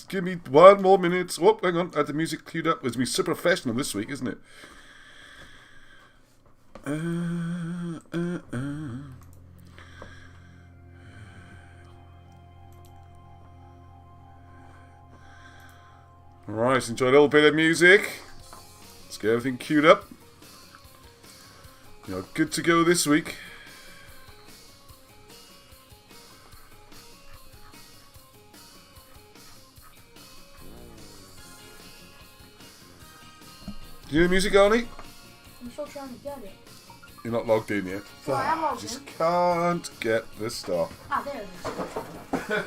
Give me 1 more minute. Oh, hang on. I had the music queued up. It's me super professional this week, isn't it? Alright, enjoy a little bit of music. Let's get everything queued up. You're good to go this week. Do you hear the music, Arnie? I'm still trying to get it. You're not logged in yet? Well, I am logged in. Just can't get the stuff. Ah, there it is.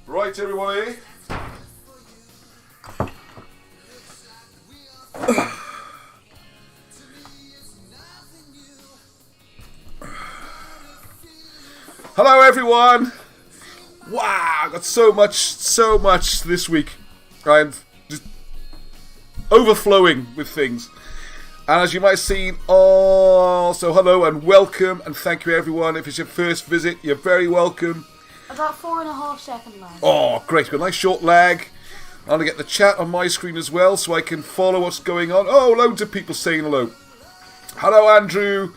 Right, everybody. Hello, everyone. Wow, I got so much this week. I'm just overflowing with things. And as you might have seen, so hello and welcome and thank you, everyone. If it's your first visit, you're very welcome. About 4.5 second lag. Oh, great. Got a nice short lag. I'm going to get the chat on my screen as well so I can follow what's going on. Oh, loads of people saying hello. Hello, Andrew.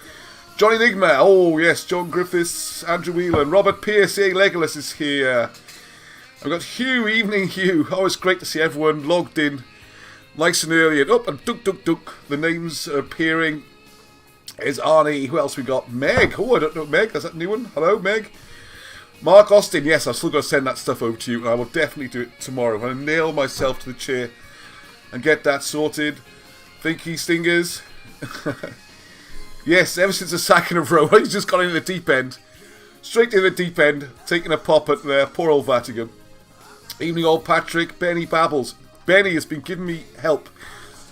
Johnny Enigma. Oh, yes. John Griffiths. Andrew Whelan. Robert Pierce. Hey, Legolas is here. I've got Hugh. Evening, Hugh. Oh, it's great to see everyone logged in nice and early. And up and duk. The names are appearing. There's Arnie. Who else we got? Meg. Oh, I don't know Meg. Is that a new one? Hello, Meg. Mark Austin, yes, I've still got to send that stuff over to you, and I will definitely do it tomorrow. I'm going to nail myself to the chair and get that sorted. Thinky Stingers. Yes, ever since a sack in a row, he's just got into the deep end. Straight into the deep end, taking a pop at the poor old Vatican. Evening, old Patrick. Benny Babbles. Benny has been giving me help.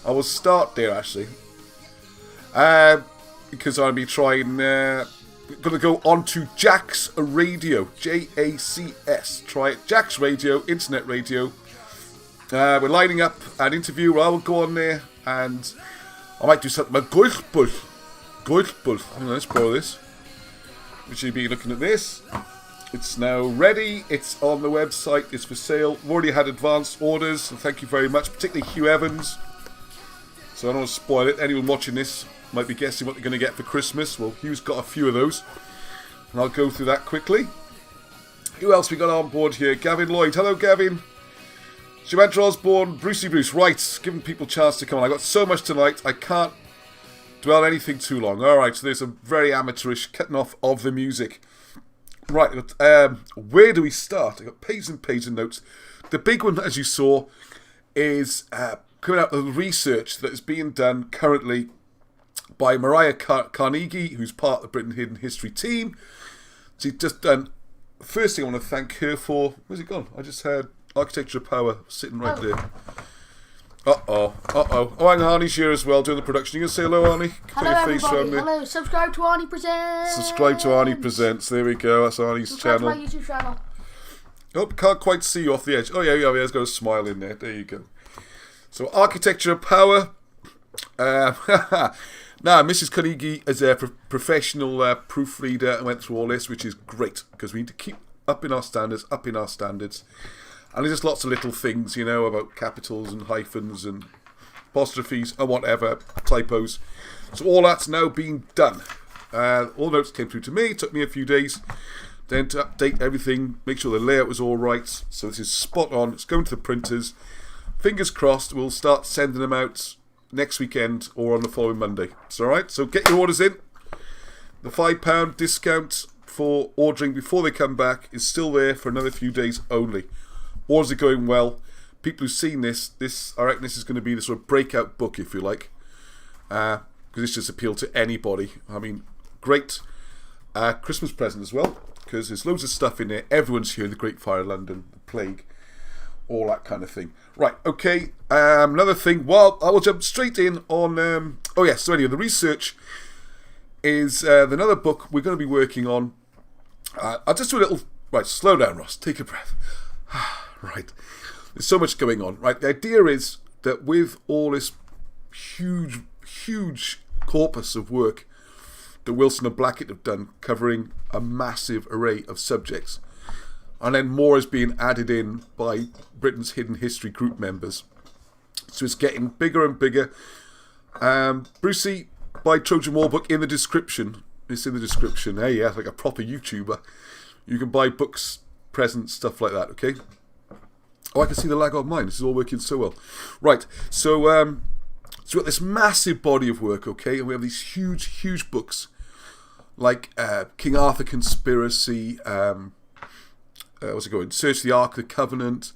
I will start there, actually. Because I'll be trying... going to go on to Jack's Radio, Jacs. Try it, Jack's Radio, internet radio. We're lining up an interview where I will go on there and I might do something about gospel. Hang on, let's borrow this. We should be looking at this. It's now ready. It's on the website. It's for sale. We've already had advanced orders, so thank you very much, particularly Hugh Evans. So I don't want to spoil it. Anyone watching this might be guessing what they're going to get for Christmas. Well, Hugh's got a few of those. And I'll go through that quickly. Who else we got on board here? Gavin Lloyd. Hello, Gavin. Samantha Osborne. Brucey Bruce. Right. Giving people a chance to come on. I got so much tonight. I can't dwell on anything too long. Alright, so there's a very amateurish cutting off of the music. Right. Where do we start? I got pages and pages of notes. The big one, as you saw, is coming out of the research that is being done currently by Mariah Carnegie, who's part of the Britain Hidden History team. She's just done... First thing I want to thank her for... Where's it gone? I just heard Architecture of Power sitting right there. Uh-oh. Oh, hang on, Arnie's here as well, doing the production. You going to say hello, Arnie? Hello, everybody. Hello. Subscribe to Arnie Presents. Subscribe to Arnie Presents. There we go. That's Arnie's channel. Subscribe to my YouTube channel. Oh, can't quite see you off the edge. Oh, yeah, there's got a smile in there. There you go. So, Architecture of Power... Now, Mrs. Carnegie is a professional proofreader and went through all this, which is great, because we need to keep upping our standards. And there's just lots of little things, you know, about capitals and hyphens and apostrophes and whatever, typos. So all that's now being done. All notes came through to me. It took me a few days then to update everything, make sure the layout was all right. So this is spot on. It's going to the printers. Fingers crossed, we'll start sending them out next weekend or on the following Monday. It's alright, so get your orders in. The £5 discount for ordering before they come back is still there for another few days only. Orders are going well. People who've seen this, I reckon this is going to be the sort of breakout book, if you like. Because this just appealed to anybody. I mean, great Christmas present as well, because there's loads of stuff in there. Everyone's here, the Great Fire of London, the Plague, all that kind of thing. Right, okay, another thing, well, I will jump straight in on, so anyway, the research is another book we're going to be working on. I'll just do a little, right, slow down, Ross, take a breath. Right, there's so much going on, right? The idea is that with all this huge corpus of work that Wilson and Blackett have done, covering a massive array of subjects, and then more is being added in by Britain's Hidden History group members. So it's getting bigger and bigger. Brucey, buy Trojan War book in the description. It's in the description. Hey, yeah, like a proper YouTuber. You can buy books, presents, stuff like that, okay? Oh, I can see the lag on mine. This is all working so well. Right, so we've got this massive body of work, okay? And we have these huge books, like King Arthur Conspiracy, Search of the Ark of the Covenant.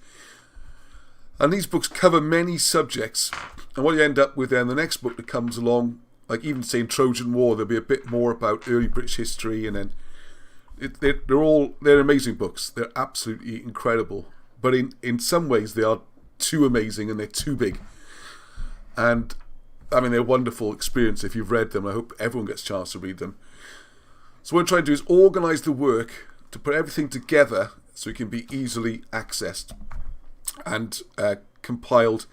And these books cover many subjects. And what you end up with then, the next book that comes along, like even saying Trojan War, there'll be a bit more about early British history, and then they're amazing books. They're absolutely incredible. But in some ways they are too amazing and they're too big. And I mean, they're a wonderful experience if you've read them. I hope everyone gets a chance to read them. So what I'm trying to do is organise the work to put everything together so it can be easily accessed and compiled.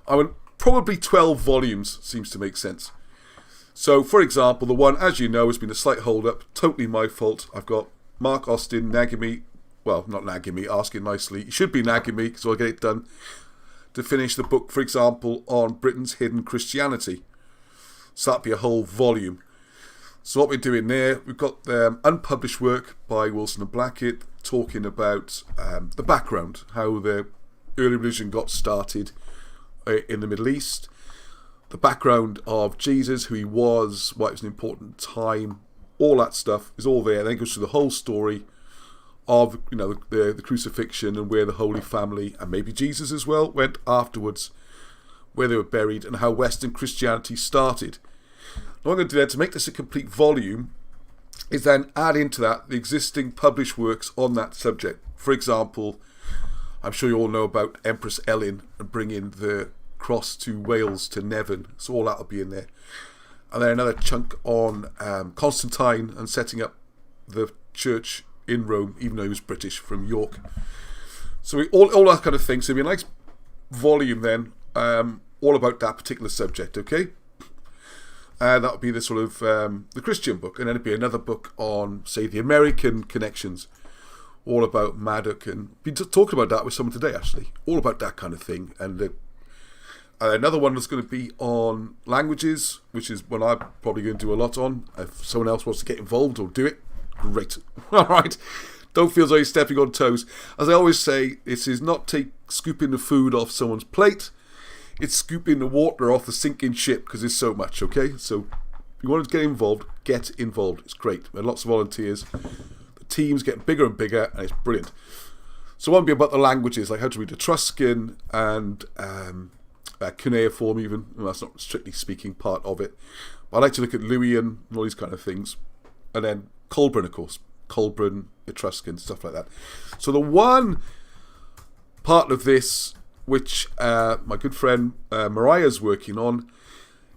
I mean, probably 12 volumes seems to make sense. So, for example, the one, as you know, has been a slight hold-up. Totally my fault. I've got Mark Austin nagging me. Well, not nagging me, asking nicely. He should be nagging me, so I'll get it done. To finish the book, for example, on Britain's hidden Christianity. So that'd be a whole volume. So what we're doing there, we've got unpublished work by Wilson and Blackett talking about the background, how the early religion got started in the Middle East, the background of Jesus, who he was, why it was an important time, all that stuff is all there. Then it goes through the whole story of, you know, the crucifixion and where the Holy Family, and maybe Jesus as well, went afterwards, where they were buried, and how Western Christianity started. What I'm going to do then, to make this a complete volume, is then add into that the existing published works on that subject. For example, I'm sure you all know about Empress Ellen and bringing the cross to Wales, to Nevin, so all that will be in there. And then another chunk on Constantine and setting up the church in Rome, even though he was British, from York. So all that kind of thing. So it'll be a nice volume then, all about that particular subject, okay? That would be the sort of the Christian book, and then it'd be another book on, say, the American connections, all about Maddock, and been talking about that with someone today, actually, all about that kind of thing. And another one that's going to be on languages, which is one I'm probably going to do a lot on. If someone else wants to get involved or do it, great. All right, don't feel as though you're stepping on toes. As I always say, this is not scooping the food off someone's plate. It's scooping the water off the sinking ship, because there's so much, okay? So if you want to get involved, get involved. It's great. We had lots of volunteers. The team's getting bigger and bigger, and it's brilliant. So one will be about the languages, like how to read Etruscan and cuneiform even. Well, that's not strictly speaking part of it. But I like to look at Luwian and all these kind of things. And then Colburn, of course. Colburn, Etruscan, stuff like that. So the one part of this which my good friend Mariah's working on,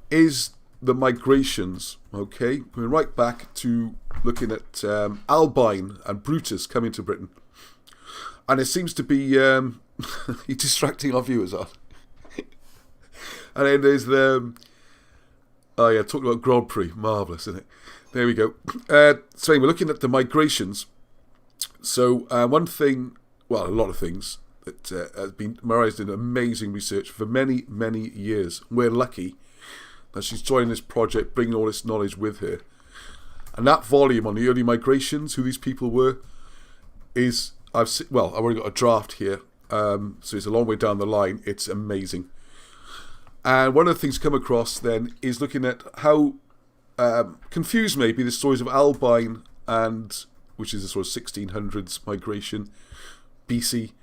is the migrations, okay? Going right back to looking at Albine and Brutus coming to Britain. And it seems to be distracting our viewers on. And then there's the... Oh yeah, talking about Grand Prix. Marvellous, isn't it? There we go. So we're looking at the migrations. So one thing, well, a lot of things, that has been, Mariah's done amazing research for many, many years. We're lucky that she's joining this project, bringing all this knowledge with her. And that volume on the early migrations, who these people were, is, I've already got a draft here, so it's a long way down the line. It's amazing. And one of the things come across then is looking at how confused maybe the stories of Albine, and which is the sort of 1600s migration, BC,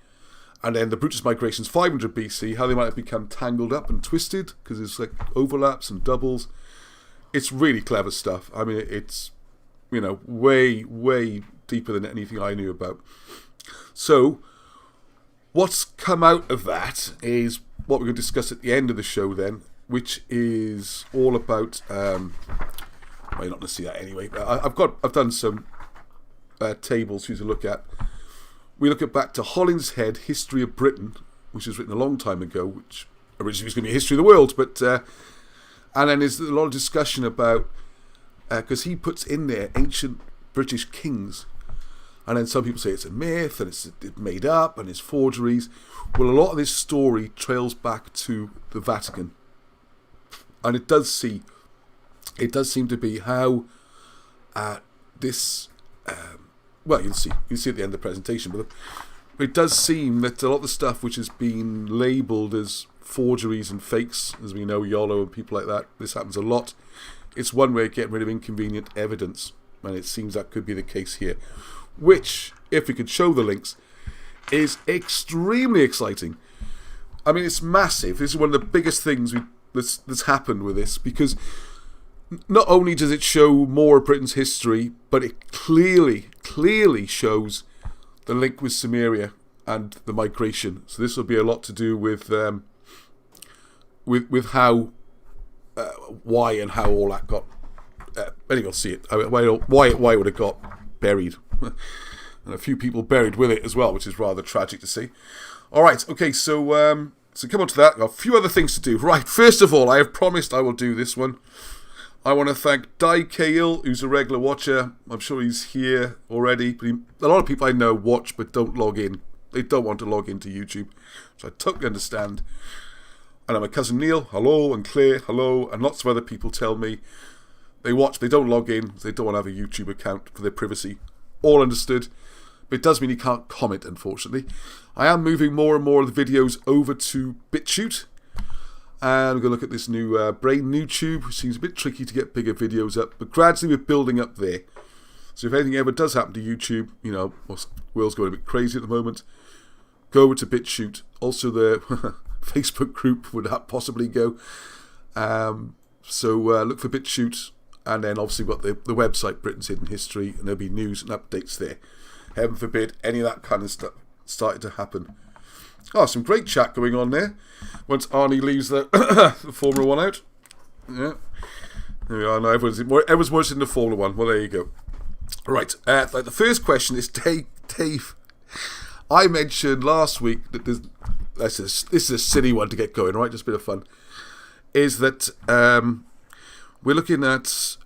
and then the Brutus migrations 500 BC, how they might have become tangled up and twisted because there's like overlaps and doubles. It's really clever stuff. I mean, it's, you know, way, way deeper than anything I knew about. So what's come out of that is what we're going to discuss at the end of the show then, which is all about... well, you're not going to see that anyway. But I've done some tables for you to look at. We look at back to Holinshed, History of Britain, which was written a long time ago, which originally was going to be a history of the world, but and then there's a lot of discussion about, because he puts in there ancient British kings, and then some people say it's a myth, and it's made up, and it's forgeries. Well, a lot of this story trails back to the Vatican, and it does seem to be how this, well, you'll see at the end of the presentation, but it does seem that a lot of the stuff which has been labelled as forgeries and fakes, as we know, YOLO and people like that, this happens a lot. It's one way of getting rid of inconvenient evidence, and it seems that could be the case here, which, if we could show the links, is extremely exciting. I mean, it's massive. This is one of the biggest things that's happened with this, because not only does it show more of Britain's history, but it clearly shows the link with Samaria and the migration. So this will be a lot to do with how, why and how all that got. Anyway, you'll see it. Why it would have got buried, and a few people buried with it as well, which is rather tragic to see. All right, okay, so come on to that. I've got a few other things to do. Right, first of all, I have promised I will do this one. I want to thank Di Cahill, who's a regular watcher. I'm sure he's here already. But a lot of people I know watch but don't log in. They don't want to log into YouTube, which I totally understand. And my cousin Neil, hello, and Claire, hello, and lots of other people tell me they watch, they don't log in, they don't want to have a YouTube account for their privacy. All understood. But it does mean you can't comment, unfortunately. I am moving more and more of the videos over to BitChute. And we're going to look at this new Brain YouTube, which seems a bit tricky to get bigger videos up, but gradually we're building up there. So if anything ever does happen to YouTube, you know, the world's going a bit crazy at the moment, go over to BitChute. Also the Facebook group would that possibly go. So look for BitChute, and then obviously we've got the website, Britain's Hidden History, and there'll be news and updates there. Heaven forbid any of that kind of stuff started to happen. Oh, some great chat going on there. Once Arnie leaves the Formula 1 out. Yeah. There we are. Now everyone's more interested in the Formula 1. Well, there you go. Right. The first question is Dave. I mentioned last week that this is a silly one to get going, right? Just a bit of fun. Is that we're looking at...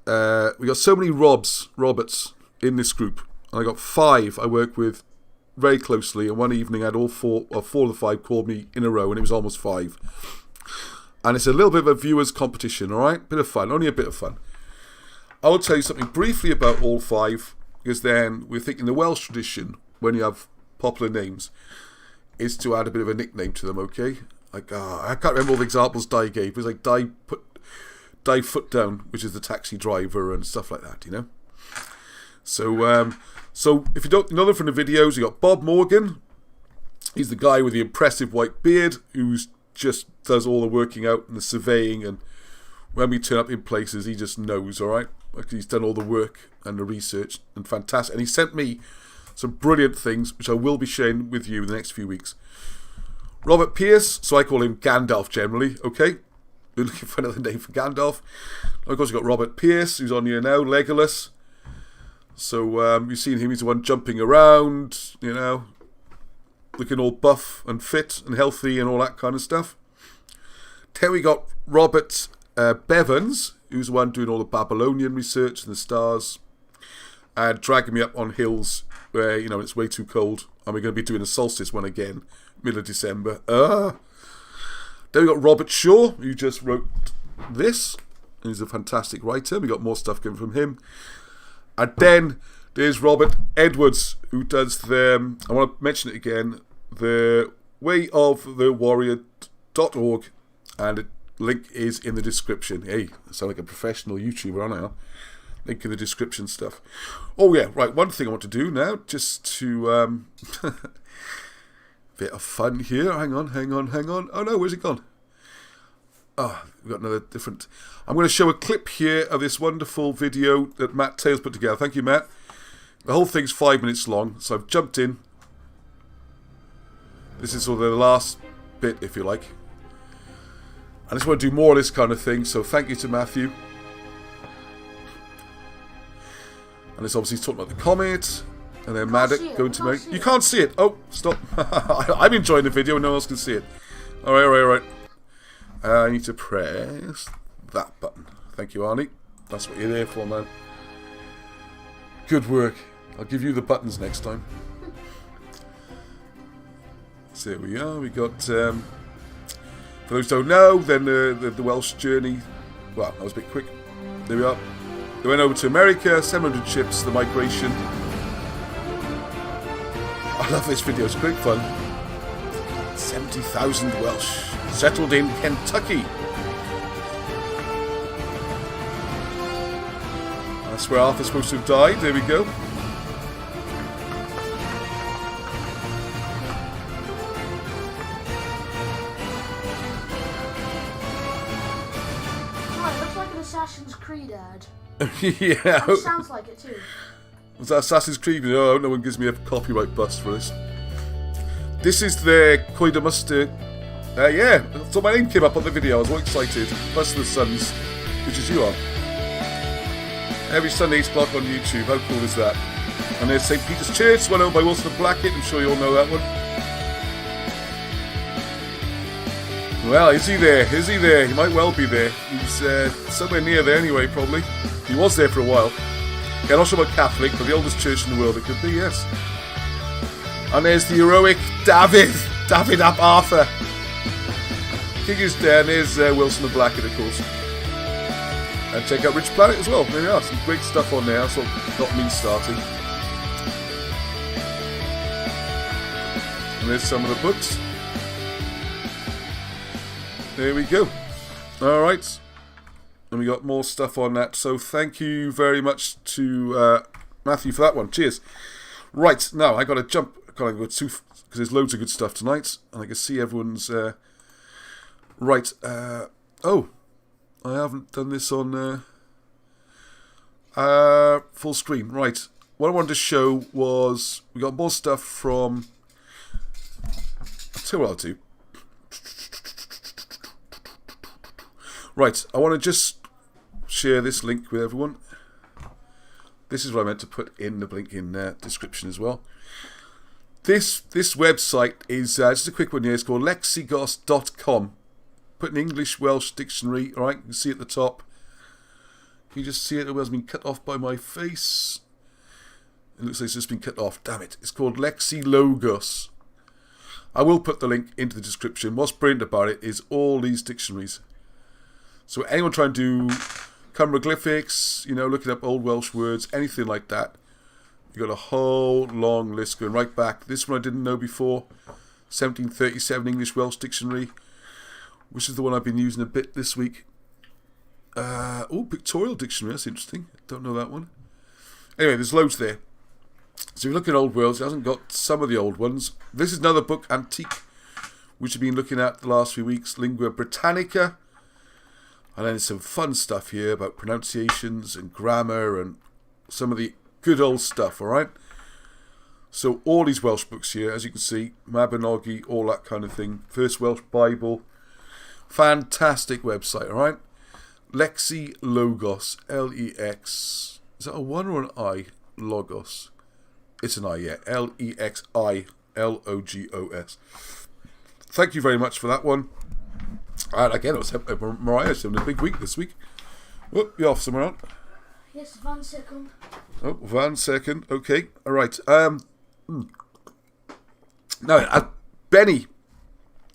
we got so many Roberts in this group. And I got 5 I work with very closely, and one evening I had all 4 of the 5 called me in a row, and it was almost 5. And it's a little bit of a viewers competition, alright? Bit of fun, only a bit of fun. I will tell you something briefly about all 5, because then we're thinking the Welsh tradition, when you have popular names, is to add a bit of a nickname to them, okay? Like, I can't remember all the examples Di gave. It was like Di Foot Down, which is the taxi driver and stuff like that, you know? So if you don't know them from the videos, you got Bob Morgan. He's the guy with the impressive white beard who's just does all the working out and the surveying, and when we turn up in places, he just knows, alright? Like, he's done all the work and the research, and fantastic. And he sent me some brilliant things, which I will be sharing with you in the next few weeks. Robert Pierce, so I call him Gandalf generally, okay? We're looking for another name for Gandalf. Of course, you've got Robert Pierce, who's on here now, Legolas. So you've seen him, he's the one jumping around, you know, looking all buff and fit and healthy and all that kind of stuff. Then we got Robert Bevans, who's the one doing all the Babylonian research and the stars, and dragging me up on hills where, you know, it's way too cold, and we're going to be doing a solstice one again, middle of December. Then we got Robert Shaw, who just wrote this, and he's a fantastic writer. We got more stuff coming from him. And then there's Robert Edwards, who does the, I want to mention it again, the wayofthewarrior.org, and the link is in the description. Hey, I sound like a professional YouTuber, aren't I? Link in the description stuff. Oh yeah, right, one thing I want to do now, just to, bit of fun here. Hang on. Oh no, where's it gone? Oh, we've got another different... I'm going to show a clip here of this wonderful video that Matt Taylor's put together. Thank you, Matt. The whole thing's 5 minutes long, so I've jumped in. This is sort of the last bit, if you like. I just want to do more of this kind of thing, so thank you to Matthew. And it's obviously talking about the comet, and then Maddox going to make... You can't see it! Oh, stop. I'm enjoying the video and no one else can see it. Alright. I need to press that button. Thank you, Arnie. That's what you're there for, man. Good work. I'll give you the buttons next time. So there we are. We got... for those who don't know, then the Welsh journey... Well, that was a bit quick. There we are. They went over to America, 700 ships, the migration. I love this video, it's great fun. 70,000 Welsh settled in Kentucky. That's where Arthur's supposed to have died, there we go. Oh, it looks like an Assassin's Creed ad. Yeah. It sounds like it too. Was that Assassin's Creed? Oh, no one gives me a copyright bust for this. This is the Coida Muster. Yeah, so my name came up on the video. I was all excited. Plus the Sons, which is you are. Every Sunday 8 o'clock on YouTube. How cool is that? And there's St. Peter's Church, one owned by Wilson and Blackett. I'm sure you all know that one. Well, is he there? Is he there? He might well be there. He's somewhere near there anyway, probably. He was there for a while. Yeah, not sure about Catholic, but the oldest church in the world it could be, yes. And there's the heroic David ap Arthur. King is dead, and there's Wilson and Blackett, of course. And check out Rich Planet as well. There we are, some great stuff on there. That's what got me starting. And there's some of the books. There we go. Alright. And we got more stuff on that. So thank you very much to Matthew for that one. Cheers. Right, now I got to jump. I got to go to... Because there's loads of good stuff tonight. And I can see everyone's... right. Oh. I haven't done this on full screen. Right. What I wanted to show was... We got more stuff from... I'll tell you what I'll do. Right, I want to just share this link with everyone. This is what I meant to put in the link in description as well. This website is just a quick one here. It's called lexigos.com. Put an English-Welsh dictionary. All right, you can see at the top. Can you just see it? It has been cut off by my face. It looks like it's just been cut off. Damn it. It's called Lexilogos. I will put the link into the description. What's brilliant about it is all these dictionaries. So anyone trying to do cumbroglyphics, you know, looking up old Welsh words, anything like that, you've got a whole long list going right back. This one I didn't know before, 1737 English-Welsh Dictionary, which is the one I've been using a bit this week. Oh, Pictorial Dictionary, that's interesting. Don't know that one. Anyway, there's loads there. So if you look at old words, it hasn't got some of the old ones. This is another book, Antique, which I've been looking at the last few weeks, Lingua Britannica. And then some fun stuff here about pronunciations and grammar and some of the good old stuff, alright? So all these Welsh books here, as you can see, Mabinogi, all that kind of thing. First Welsh Bible. Fantastic website, alright? Lexilogos, L-E-X. Is that a 1 or an I? Logos. It's an I, yeah. L-E-X-I-L-O-G-O-S. Thank you very much for that one. And again, it was Mariah's having a big week this week. Oh, you off somewhere on? Yes, 1 second. Oh, 1 second. Okay, all right. Now, Benny,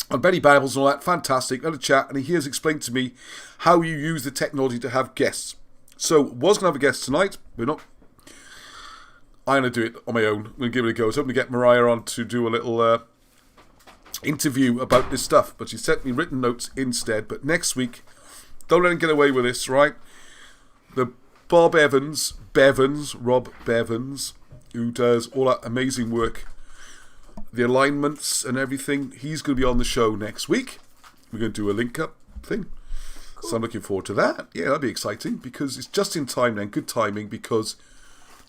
on Benny Babbles and all that, fantastic. Had a chat, and he has explained to me how you use the technology to have guests. So, was going to have a guest tonight. We're not. I'm going to do it on my own. I'm going to give it a go. I was hoping to get Mariah on to do a little interview about this stuff, but she sent me written notes instead. But next week, don't let him get away with this, right? The Rob Bevans, who does all that amazing work, the alignments and everything, he's going to be on the show next week. We're going to do a link-up thing. Cool. So I'm looking forward to that. Yeah, that'll be exciting, because it's just in time then, good timing, because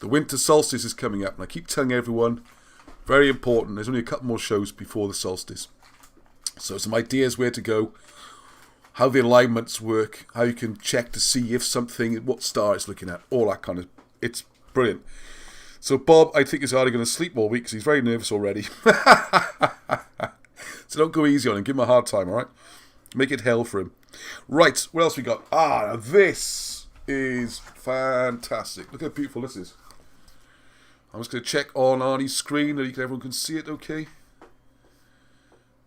the winter solstice is coming up, and I keep telling everyone, Very important. There's only a couple more shows before the solstice. So some ideas where to go, how the alignments work, how you can check to see if something, what star it's looking at, all that kind of, it's brilliant. So Bob, I think, is hardly going to sleep all week because he's very nervous already. So don't go easy on him. Give him a hard time, all right? Make it hell for him. Right, what else we got? Now this is fantastic. Look how beautiful this is. I'm just going to check on Arnie's screen so everyone can see it okay.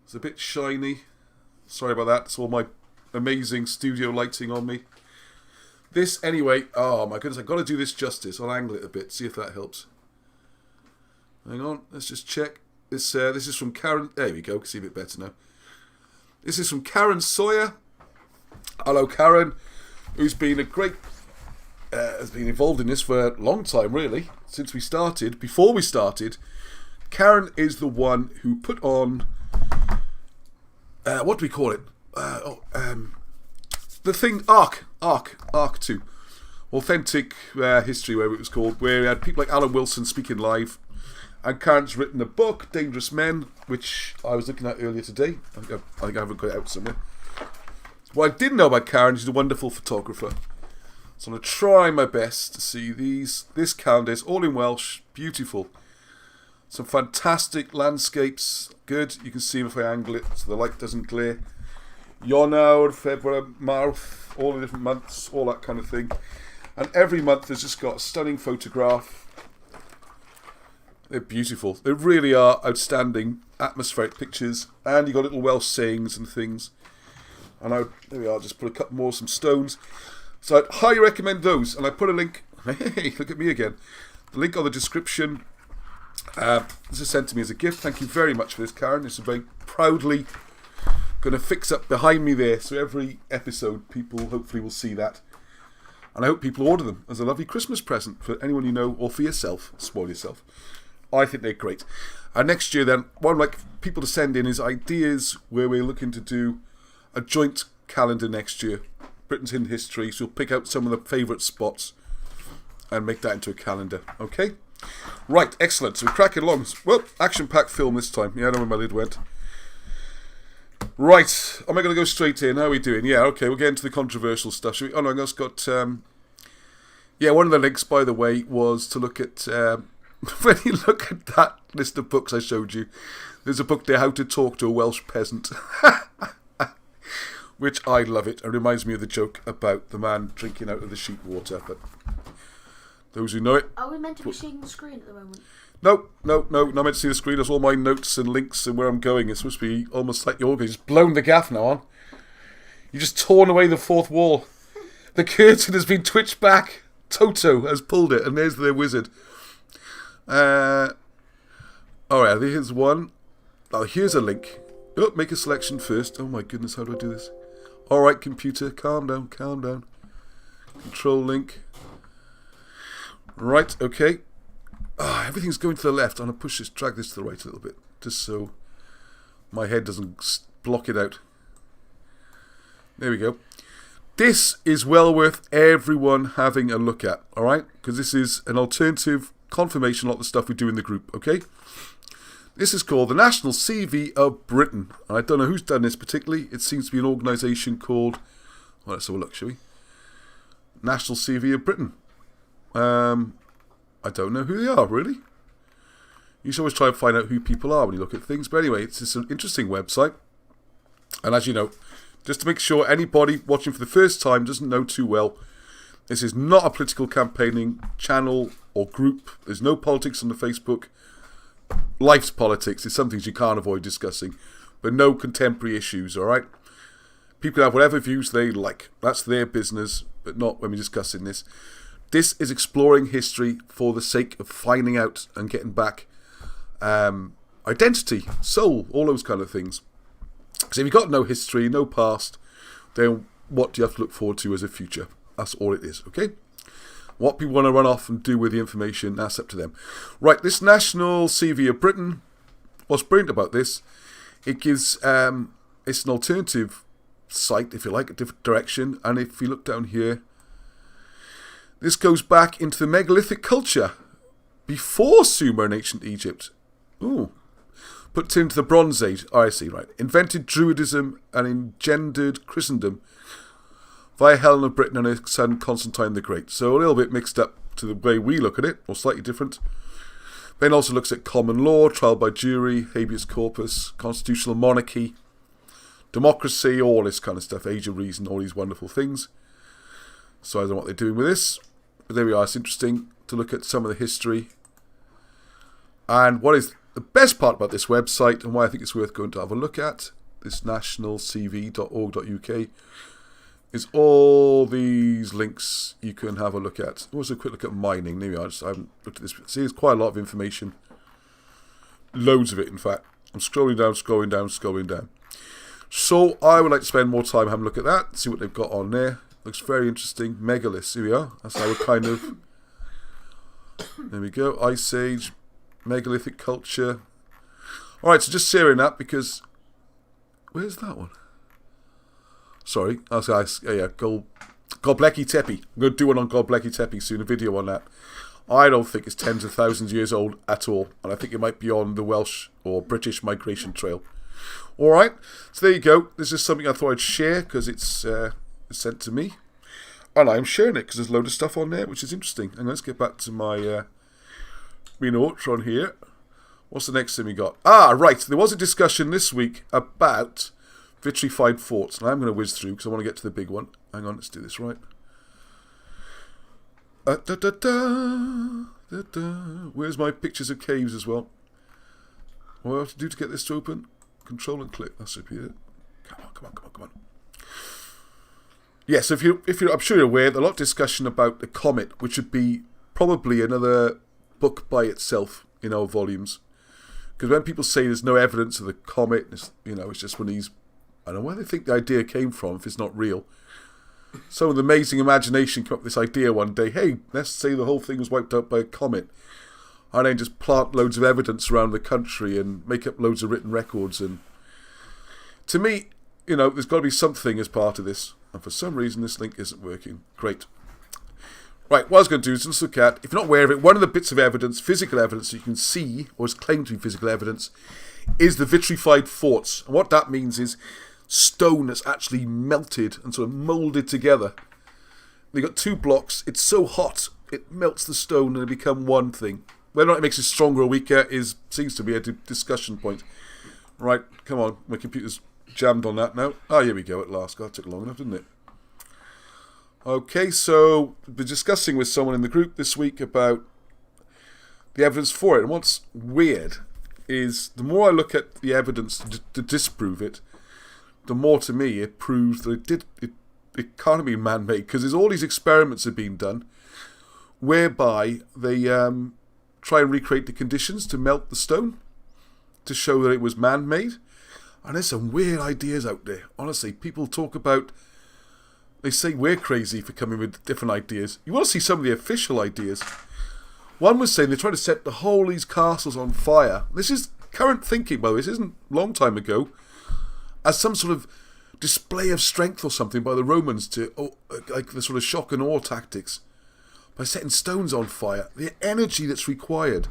It's a bit shiny. Sorry about that. It's all my amazing studio lighting on me. This, anyway, oh my goodness, I've got to do this justice. I'll angle it a bit, see if that helps. Hang on, let's just check. This is from Karen. There we go, can see a bit better now. This is from Karen Sawyer. Hello, Karen, who's been a great, has been involved in this for a long time, really, since we started. Before we started, Karen is the one who put on, what do we call it? The thing, Arc 2. Authentic History, where it was called, where we had people like Alan Wilson speaking live. And Karen's written a book, Dangerous Men, which I was looking at earlier today. I think I haven't got it out somewhere. What I didn't know about Karen, she's a wonderful photographer. So I'm going to try my best to see this calendar. It's all in Welsh, beautiful. Some fantastic landscapes, good. You can see them if I angle it so the light doesn't glare. Ionawr, February, March, all the different months, all that kind of thing. And every month has just got a stunning photograph. They're beautiful. They really are outstanding atmospheric pictures. And you got little Welsh sayings and things. And there we are, just put a couple more, some stones. So I'd highly recommend those. And I put a link, hey, look at me again. The link on the description. This is sent to me as a gift. Thank you very much for this, Karen. This is very proudly going to fix up behind me there. So every episode, people hopefully will see that. And I hope people order them as a lovely Christmas present for anyone you know or for yourself. Spoil yourself. I think they're great. And next year then, what I'd like people to send in is ideas where we're looking to do a joint calendar next year. Britain's Hidden History. So we'll pick out some of the favourite spots and make that into a calendar. Okay? Right, excellent. So we're cracking along. Well, action-packed film this time. Yeah, I know where my lid went. Right, am I going to go straight in? How are we doing? Yeah, okay, we'll get into the controversial stuff. Shall we? Oh no, I just got... yeah, one of the links, by the way, was to look at... when you look at that list of books I showed you, there's a book there, How to Talk to a Welsh Peasant. Which I love it. It reminds me of the joke about the man drinking out of the sheep water. But those who know it... Are we meant to be seeing the screen at the moment? No, not meant to see the screen. That's all my notes and links and where I'm going. It's supposed to be almost like you're just blown the gaff now on. You just torn away the fourth wall. The curtain has been twitched back. Toto has pulled it, and there's their wizard. Alright, here's one. Oh, here's a link. Oh, make a selection first. Oh my goodness, how do I do this? Alright, computer, calm down. Control link. Right, okay. Everything's going to the left. I'm going to drag this to the right a little bit, just so my head doesn't block it out. There we go. This is well worth everyone having a look at, alright? Because this is an alternative confirmation of the stuff we do in the group, okay? This is called the National CV of Britain. I don't know who's done this particularly. It seems to be an organisation called... Well, let's have a look, shall we? National CV of Britain. I don't know who they are, really. You should always try and find out who people are when you look at things. But anyway, it's an interesting website. And as you know, just to make sure anybody watching for the first time doesn't know too well, this is not a political campaigning channel or group. There's no politics on the Facebook. Life's politics. There's some things you can't avoid discussing. But no contemporary issues, alright? People have whatever views they like. That's their business, but not when we're discussing this. This is exploring history for the sake of finding out and getting back identity, soul, all those kind of things. So if you've got no history, no past, then what do you have to look forward to as a future? That's all it is, okay? What people want to run off and do with the information, that's up to them. Right, this National CV of Britain, what's brilliant about this, it gives, it's an alternative site, if you like, a different direction, and if you look down here, this goes back into the megalithic culture before Sumer and ancient Egypt. Ooh. Put into the Bronze Age. Oh, I see, right. Invented Druidism and engendered Christendom via Helen of Britain and her son Constantine the Great. So a little bit mixed up to the way we look at it, or slightly different. Ben also looks at common law, trial by jury, habeas corpus, constitutional monarchy, democracy, all this kind of stuff, age of reason, all these wonderful things. So I don't know what they're doing with this. But there we are. It's interesting to look at some of the history. And what is the best part about this website and why I think it's worth going to have a look at, this nationalcv.org.uk, is all these links you can have a look at. Also a quick look at mining. Maybe I haven't looked at this. See, there's quite a lot of information. Loads of it, in fact. I'm scrolling down. So I would like to spend more time having a look at that, see what they've got on there. Looks very interesting. Megaliths, here we are. That's how we're kind of... There we go. Ice Age, megalithic culture. Alright, so just sharing that because... Where's that one? Sorry. Göbekli Tepe. I'm going to do one on Göbekli Tepe soon, a video on that. I don't think it's tens of thousands of years old at all. And I think it might be on the Welsh or British migration trail. Alright, so there you go. This is something I thought I'd share because it's sent to me. And I'm sharing it because there's a load of stuff on there, which is interesting. And let's get back to my notes on here. What's the next thing we got? Right. There was a discussion this week about vitrified forts. And I'm going to whiz through because I want to get to the big one. Hang on, let's do this right. Where's my pictures of caves as well? What do I have to do to get this to open? Control and click. That should be it. Come on. Yes, if you're, I'm sure you're aware, there's a lot of discussion about the comet, which would be probably another book by itself in our volumes. Because when people say there's no evidence of the comet, it's just one of these. I don't know where they think the idea came from if it's not real. Some of the amazing imagination came up with this idea one day. Hey, let's say the whole thing was wiped out by a comet. And then just plant loads of evidence around the country and make up loads of written records. And to me, there's got to be something as part of this. And for some reason, this link isn't working. Great. Right, what I was going to do is just look at, if you're not aware of it, one of the bits of evidence, physical evidence that you can see, or is claimed to be physical evidence, is the vitrified forts. And what that means is stone that's actually melted and sort of moulded together. They've got two blocks. It's so hot, it melts the stone and they become one thing. Whether or not it makes it stronger or weaker seems to be a discussion point. Right, come on, my computer's jammed on that now. Here we go at last. God, that took long enough, didn't it? Okay, so we're discussing with someone in the group this week about the evidence for it. And what's weird is the more I look at the evidence to disprove it, the more to me it proves that it can't have been man-made, because there's all these experiments have been done whereby they try and recreate the conditions to melt the stone to show that it was man-made. And there's some weird ideas out there. Honestly, people talk about, they say we're crazy for coming with different ideas. You want to see some of the official ideas. One was saying they're trying to set the whole of these castles on fire. This is current thinking, by the way. This isn't a long time ago. As some sort of display of strength or something by the Romans like the sort of shock and awe tactics. By setting stones on fire. The energy that's required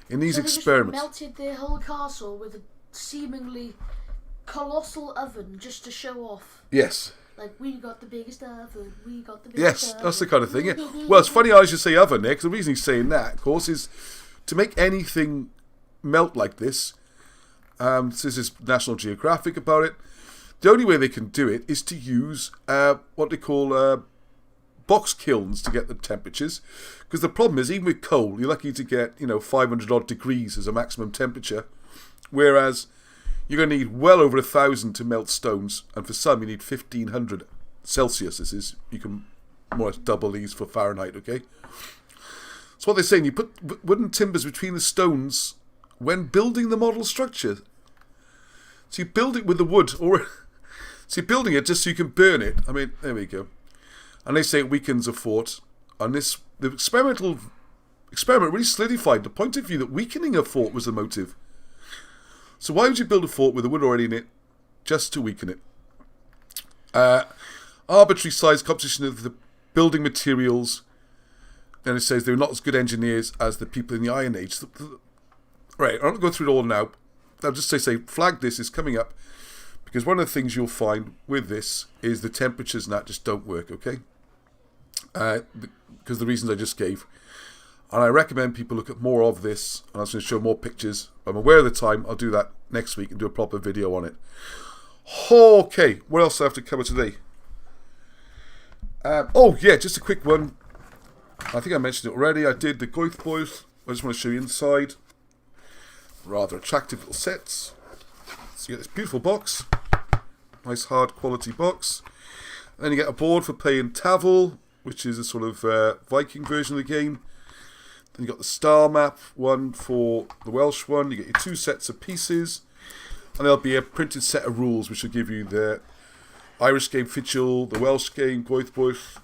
in these experiments. They just melted their whole castle with a seemingly colossal oven just to show off. Yes. Like, we got the biggest oven, Yes, that's the kind of thing. Yeah. Well, it's funny I should say oven there, because the reason he's saying that, of course, is to make anything melt like this. This is National Geographic about it. The only way they can do it is to use what they call box kilns to get the temperatures. Because the problem is, even with coal, you're lucky to get 500 odd degrees as a maximum temperature, whereas you're going to need well over 1,000 to melt stones, and for some you need 1,500 Celsius. This is, you can more or less double these for Fahrenheit, okay? So what they're saying, you put wooden timbers between the stones when building the model structure. So you build it with the wood, or so you're building it just so you can burn it. I mean, there we go. And they say it weakens a fort. And the experiment really solidified the point of view that weakening a fort was the motive. So why would you build a fort with the wood already in it? Just to weaken it. Arbitrary size composition of the building materials. Then it says they were not as good engineers as the people in the Iron Age. Right, I'm not going to go through it all now. I'll just say flag this is coming up, because one of the things you'll find with this is the temperatures and that just don't work, okay? Because the reasons I just gave. And I recommend people look at more of this, and I was going to show more pictures. I'm aware of the time. I'll do that next week and do a proper video on it. Okay, what else do I have to cover today? Just a quick one. I think I mentioned it already. I did the Goithboys. I just want to show you inside. Rather attractive little sets. So you get this beautiful box. Nice hard quality box. And then you get a board for playing Tavel, which is a sort of Viking version of the game. Then you got the star map one for the Welsh one. You get your 2 sets of pieces. And there'll be a printed set of rules which will give you the Irish game Fitchel, the Welsh game Goithboys,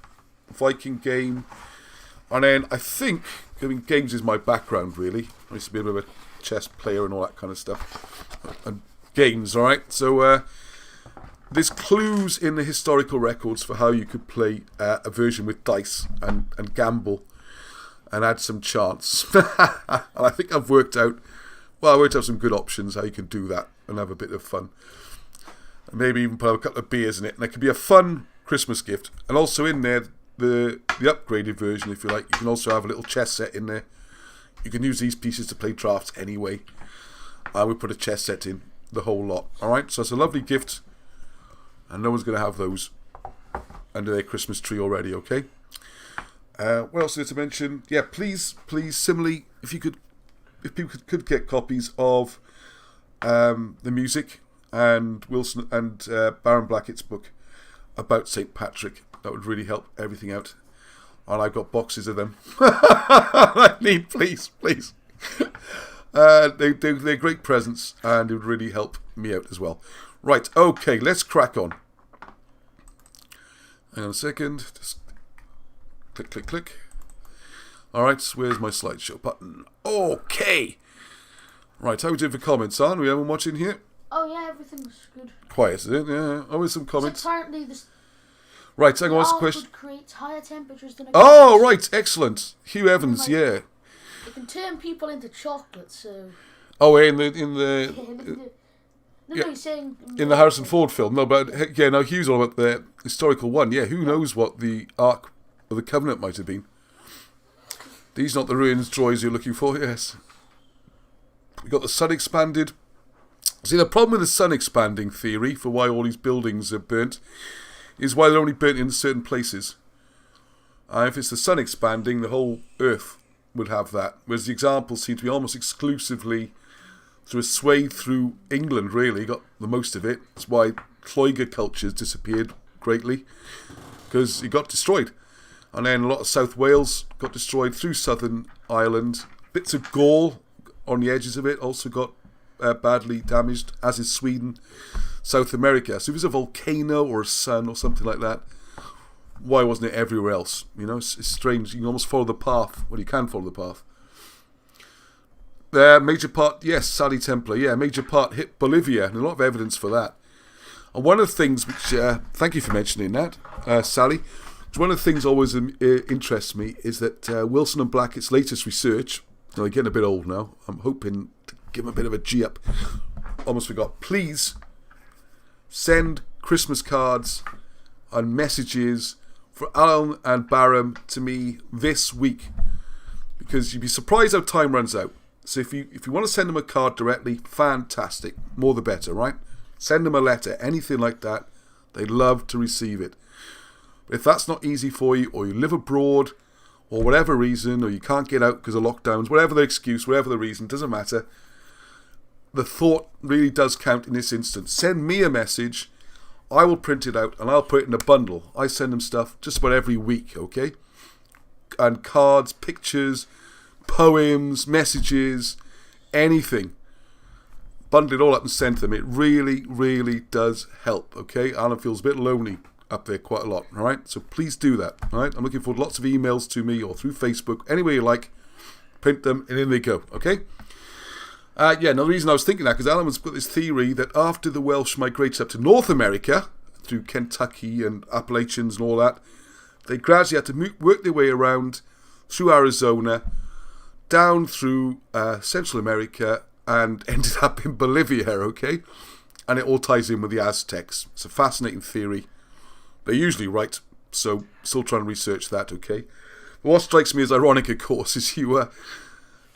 Viking game. And then I think, I mean, games is my background really. I used to be a bit of a chess player and all that kind of stuff. And games, alright? So there's clues in the historical records for how you could play a version with dice and gamble and add some chance. And I think I've worked out some good options how you can do that and have a bit of fun. And maybe even put a couple of beers in it. And it could be a fun Christmas gift. And also in there, the upgraded version, if you like, you can also have a little chess set in there. You can use these pieces to play drafts anyway. I would put a chess set in, the whole lot. Alright, so it's a lovely gift. And no one's going to have those under their Christmas tree already, okay? What else is there to mention? Yeah, please, similarly, if people could get copies of the music and Wilson and Baron Blackett's book about St. Patrick, that would really help everything out. And I've got boxes of them. I need, please. They're great presents, and it would really help me out as well. Right, okay, let's crack on. Hang on a second. Just click. Alright, so where's my slideshow button? Okay. Right, how are we doing for comments, Are we having watching here? Oh yeah, everything's good. Quiet, is it? Yeah, always some comments. So apparently this... Right, hang on, what's the question? Creates higher temperatures than a Oh, right, excellent. Hugh Evans, yeah. It can turn people into chocolate, so... Oh, in the He's saying... In the Harrison Ford film. No, but, yeah, no, Hugh's all about the historical one. Yeah, who knows what the Ark of the Covenant might have been. These not the ruins, joys you're looking for, yes. We got the sun expanded. See, the problem with the sun expanding theory for why all these buildings are burnt is why they're only burnt in certain places. If it's the sun expanding, the whole earth would have that. Whereas the examples seem to be almost exclusively through a swathe through England, really, got the most of it. That's why Cloiger cultures disappeared greatly, because it got destroyed. And then a lot of South Wales got destroyed through southern Ireland. Bits of Gaul on the edges of it also got badly damaged, as is Sweden, South America. So if it was a volcano or a sun or something like that, why wasn't it everywhere else? You know, it's strange. You can almost follow the path. Well, you can follow the path. Major part, yes, Sally Templar, yeah, major part hit Bolivia, and a lot of evidence for that. And one of the things which, thank you for mentioning that, Sally, one of the things always interests me is that Wilson and Blackett's latest research, they're getting a bit old now, I'm hoping to give them a bit of a G-up, almost forgot, please send Christmas cards and messages for Alan and Barham to me this week, because you'd be surprised how time runs out. So if you want to send them a card directly, fantastic, more the better, right? Send them a letter, anything like that. They love to receive it. But if that's not easy for you, or you live abroad, or whatever reason, or you can't get out because of lockdowns, whatever the excuse, whatever the reason, doesn't matter. The thought really does count in this instance. Send me a message, I will print it out, and I'll put it in a bundle. I send them stuff just about every week, okay? And cards, pictures, poems, messages, anything. Bundle it all up and send them. It really, really does help, okay? Alan feels a bit lonely up there quite a lot, alright? So please do that, alright? I'm looking for lots of emails to me or through Facebook, any way you like. Print them and in they go, okay? The reason I was thinking that, because Alan has got this theory that after the Welsh migrated up to North America, through Kentucky and Appalachians and all that, they gradually had to work their way around through Arizona, down through Central America and ended up in Bolivia, okay? And it all ties in with the Aztecs. It's a fascinating theory. They're usually right, so still trying to research that, okay? But what strikes me as ironic, of course, is you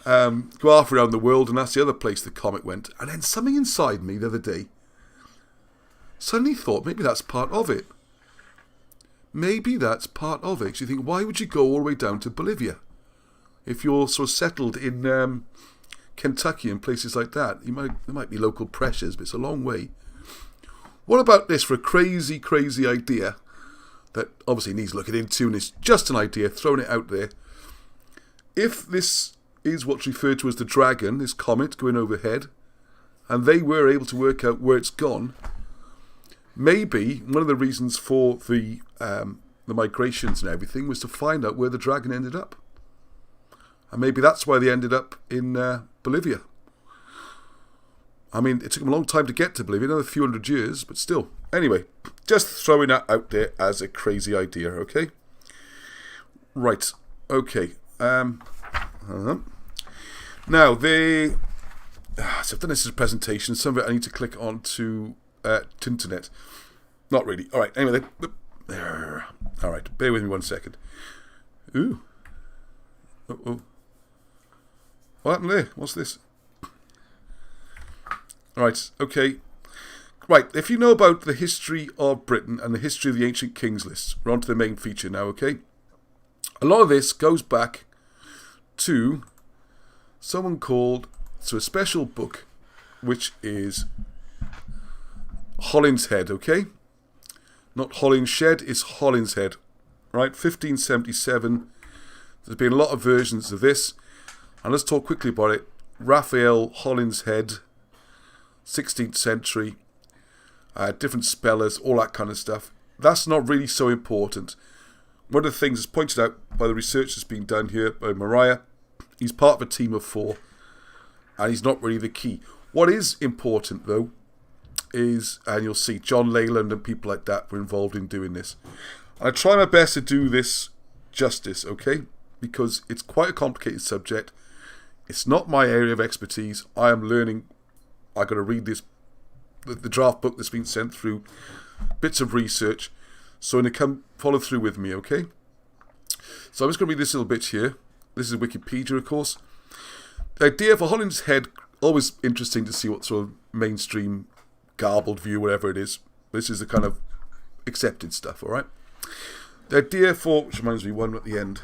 go half around the world, and that's the other place the comet went. And then something inside me the other day suddenly thought maybe that's part of it. Maybe that's part of it. So you think, why would you go all the way down to Bolivia? If you're sort of settled in Kentucky and places like that, there might be local pressures, but it's a long way. What about this for a crazy, crazy idea that obviously needs looking into, and it's just an idea, throwing it out there. If this is what's referred to as the dragon, this comet going overhead, and they were able to work out where it's gone, maybe one of the reasons for the migrations and everything was to find out where the dragon ended up. And maybe that's why they ended up in Bolivia. I mean, it took them a long time to get to Bolivia, another few hundred years, but still. Anyway, just throwing that out there as a crazy idea, okay? Right, okay. Now, so I've done this as a presentation. Some of it I need to click on to internet. Not really. All right, anyway. All right, bear with me 1 second. Ooh. Uh-oh. What happened there? What's this? Right, okay. Right, if you know about the history of Britain and the history of the ancient kings lists, we're on to the main feature now, okay? A lot of this goes back to someone called, so a special book, which is Holinshed, okay? Not Holinshed, it's Holinshed, right? 1577. There's been a lot of versions of this, and let's talk quickly about it. Raphael Holinshed, 16th century, different spellers, all that kind of stuff. That's not really so important. One of the things that's pointed out by the research that's been done here by Mariah, he's part of a team of 4, and he's not really the key. What is important, though, is, and you'll see John Leland and people like that were involved in doing this. And I try my best to do this justice, okay? Because it's quite a complicated subject. It's not my area of expertise. I am learning. I got to read this, the draft book that's been sent through, bits of research. So come follow through with me, okay? So I'm just going to read this little bit here. This is Wikipedia, of course. The idea for Holinshed, always interesting to see what sort of mainstream garbled view, whatever it is. This is the kind of accepted stuff, all right? The idea for, which reminds me, one at the end.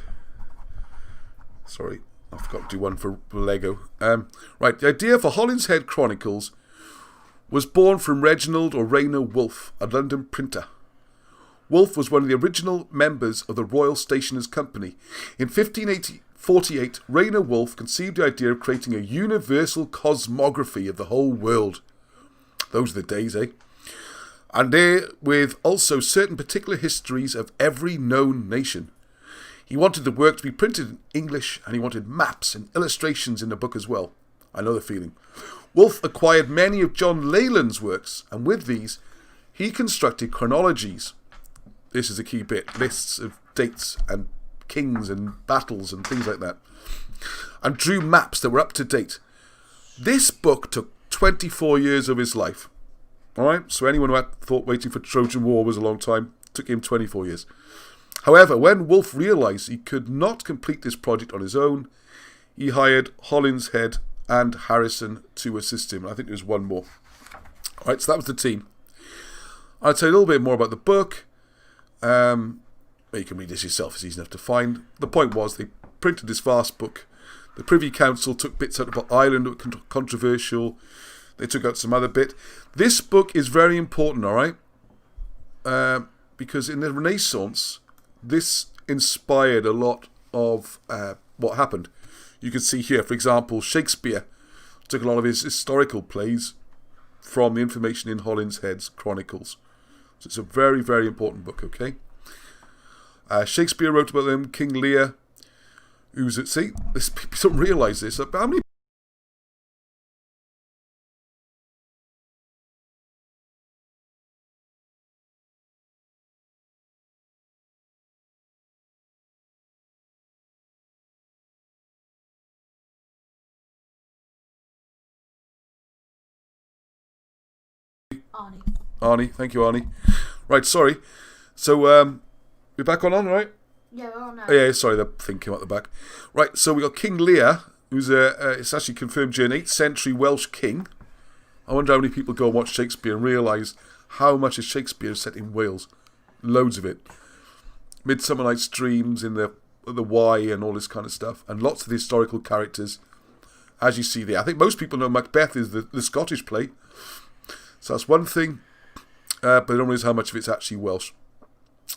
Sorry, I forgot to do one for Lego. Right, the idea for Holinshed Chronicles was born from Reginald or Rayner Wolfe, a London printer. Wolfe was one of the original members of the Royal Stationers' Company. In 1548, Rayner Wolfe conceived the idea of creating a universal cosmography of the whole world. Those are the days, eh? And there with also certain particular histories of every known nation. He wanted the work to be printed in English, and he wanted maps and illustrations in the book as well. I know the feeling. Wolfe acquired many of John Leland's works, and with these, he constructed chronologies. This is a key bit. Lists of dates and kings and battles and things like that. And drew maps that were up to date. This book took 24 years of his life. Alright, so anyone who had thought waiting for Trojan War was a long time, took him 24 years. However, when Wolfe realised he could not complete this project on his own, he hired Holinshed and Harrison to assist him. I think there was one more. Alright, so that was the team. I'll tell you a little bit more about the book. You can read this yourself, it's easy enough to find. The point was, they printed this vast book. The Privy Council took bits out of Ireland that were controversial. They took out some other bit. This book is very important, alright? Because in the Renaissance, this inspired a lot of what happened. You can see here, for example, Shakespeare took a lot of his historical plays from the information in Holinshed's Chronicles. So it's a very, very important book, okay? Shakespeare wrote about them, King Lear, who's at sea. People don't realise this. How many Arnie. Arnie, thank you, Arnie. Right, sorry. So, we're back on, right? Yeah, we're on now. Oh, yeah, sorry, the thing came out the back. Right, so we got King Lear, who's it's actually confirmed during an 8th century Welsh king. I wonder how many people go and watch Shakespeare and realise how much of Shakespeare is set in Wales. Loads of it. Midsummer Night's Dreams in the Wye and all this kind of stuff. And lots of the historical characters, as you see there. I think most people know Macbeth is the Scottish play. So that's one thing. But they don't realise how much of it's actually Welsh.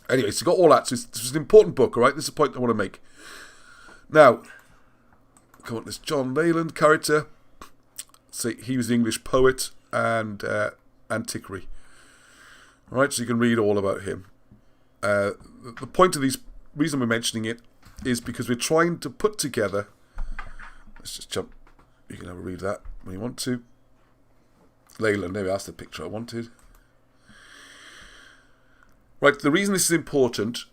Anyway, so you got all that. So this is an important book, all right? This is a point I want to make. Now, come on, this John Leland character. So he was the English poet and antiquary. All right, so you can read all about him. The point of these, reason we're mentioning it, is because we're trying to put together. Let's just jump. You can have a read of that when you want to. Leland, maybe that's the picture I wanted. Right, the reason this is important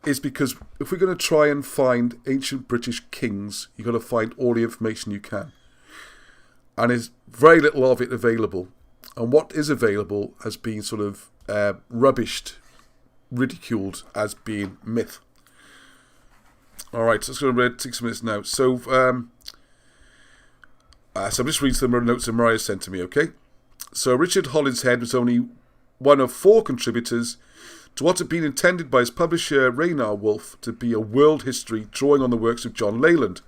is because if we're going to try and find ancient British kings, you've got to find all the information you can. And there's very little of it available. And what is available has been sort of rubbished, ridiculed as being myth. Alright, so let's go to take some minutes now. So I'm just reading some notes that Mariah sent to me, okay? So Richard Holinshed was only one of 4 contributors to what had been intended by his publisher Raynar Wolfe to be a world history drawing on the works of John Leland.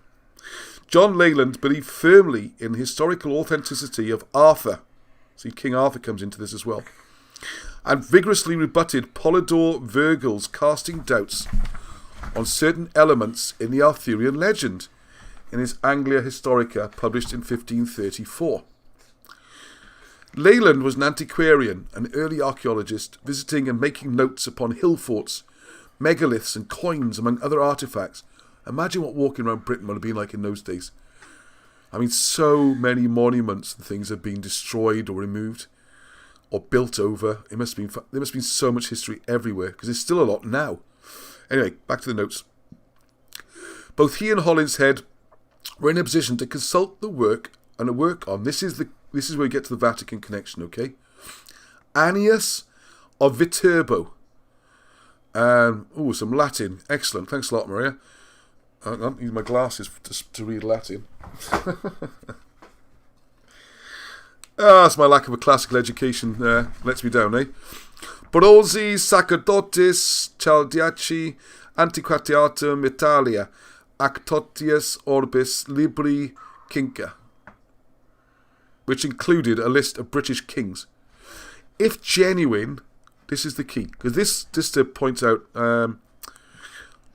John Leland believed firmly in the historical authenticity of Arthur. See, King Arthur comes into this as well. And vigorously rebutted Polydore Virgil's casting doubts on certain elements in the Arthurian legend in his Anglia Historica published in 1534. Leland was an antiquarian, an early archaeologist, visiting and making notes upon hill forts, megaliths and coins, among other artefacts. Imagine what walking around Britain would have been like in those days. I mean, so many monuments and things have been destroyed or removed or built over. There must have been so much history everywhere, because there's still a lot now. Anyway, back to the notes. Both he and Holinshed were in a position to consult the work and to work on. This is where we get to the Vatican connection, okay? Annius of Viterbo. Some Latin. Excellent. Thanks a lot, Maria. I don't use my glasses to read Latin. That's my lack of a classical education lets me down, eh? Brosi sacerdotis Chaldiaci antiquariatum Italia Actotius orbis libri Quinca, which included a list of British kings. If genuine, this is the key, because this, just to point out, I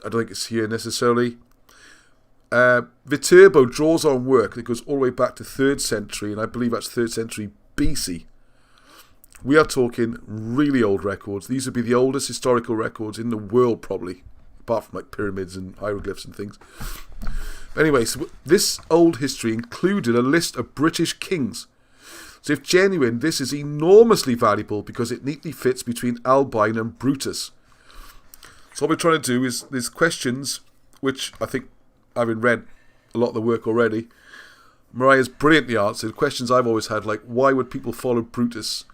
don't think it's here necessarily. Viterbo draws on work that goes all the way back to 3rd century, and I believe that's 3rd century BC. We are talking really old records. These would be the oldest historical records in the world, probably, apart from like pyramids and hieroglyphs and things. But anyway, so this old history included a list of British kings. So if genuine, this is enormously valuable because it neatly fits between Albine and Brutus. So what we're trying to do is, there's questions which I think, having read a lot of the work already, Mariah's brilliantly answered. Questions I've always had, like, why would people follow Brutus?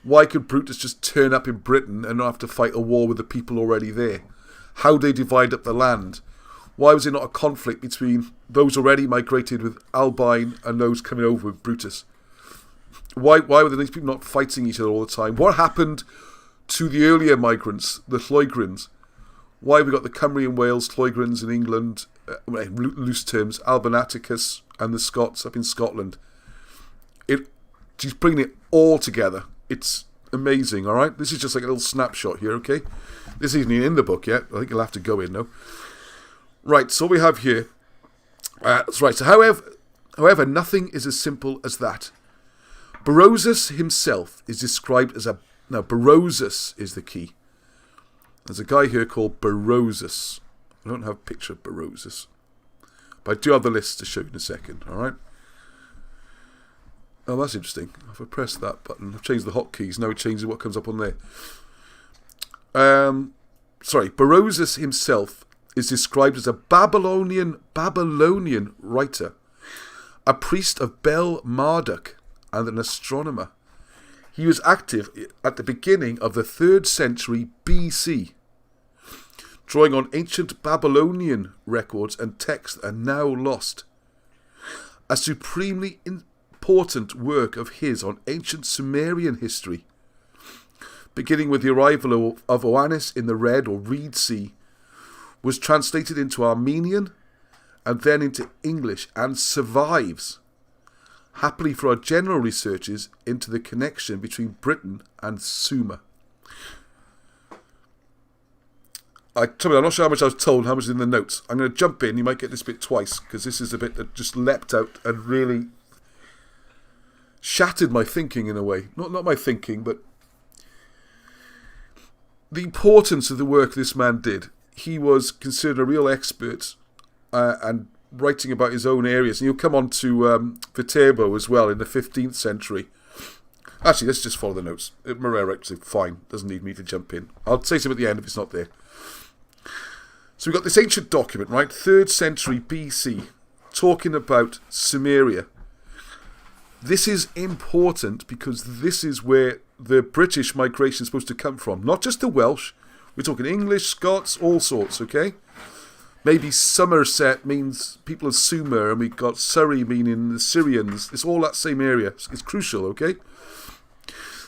Why could Brutus just turn up in Britain and not have to fight a war with the people already there? How did they divide up the land? Why was there not a conflict between those already migrated with Albine and those coming over with Brutus? Why were these people not fighting each other all the time? What happened to the earlier migrants, the Lloygrins? Why have we got the Cymry in Wales, Lloygrins in England, loose terms, Albernaticus and the Scots up in Scotland? She's bringing it all together. It's amazing, all right? This is just like a little snapshot here, okay? This isn't even in the book yet. I think you'll have to go in, though. Right, so what we have here. That's right. So, however, nothing is as simple as that. Berosus himself is described as a... Now, Berosus is the key. There's a guy here called Berosus. I don't have a picture of Berosus, but I do have the list to show you in a second, all right? Oh, that's interesting. If I press that button, I've changed the hotkeys. Now it changes what comes up on there. Berosus himself is described as a Babylonian writer, a priest of Bel Marduk, and an astronomer. He was active at the beginning of the 3rd century BC, drawing on ancient Babylonian records and texts that are now lost. A supremely important work of his on ancient Sumerian history, beginning with the arrival of Oannes in the Red or Reed Sea, was translated into Armenian and then into English and survives, happily for our general researches into the connection between Britain and Sumer. I'm not sure how much I was told, how much is in the notes. I'm going to jump in. You might get this bit twice, because this is a bit that just leapt out and really shattered my thinking in a way. Not my thinking, but the importance of the work this man did. He was considered a real expert and writing about his own areas. And you'll come on to Viterbo as well in the 15th century. Actually, let's just follow the notes. Maria writes it fine. Doesn't need me to jump in. I'll say something at the end if it's not there. So we've got this ancient document, right? 3rd century BC, talking about Sumeria. This is important because this is where the British migration is supposed to come from. Not just the Welsh. We're talking English, Scots, all sorts, okay? Maybe Somerset means people of Sumer, and we've got Surrey meaning the Syrians. It's all that same area. It's crucial, okay?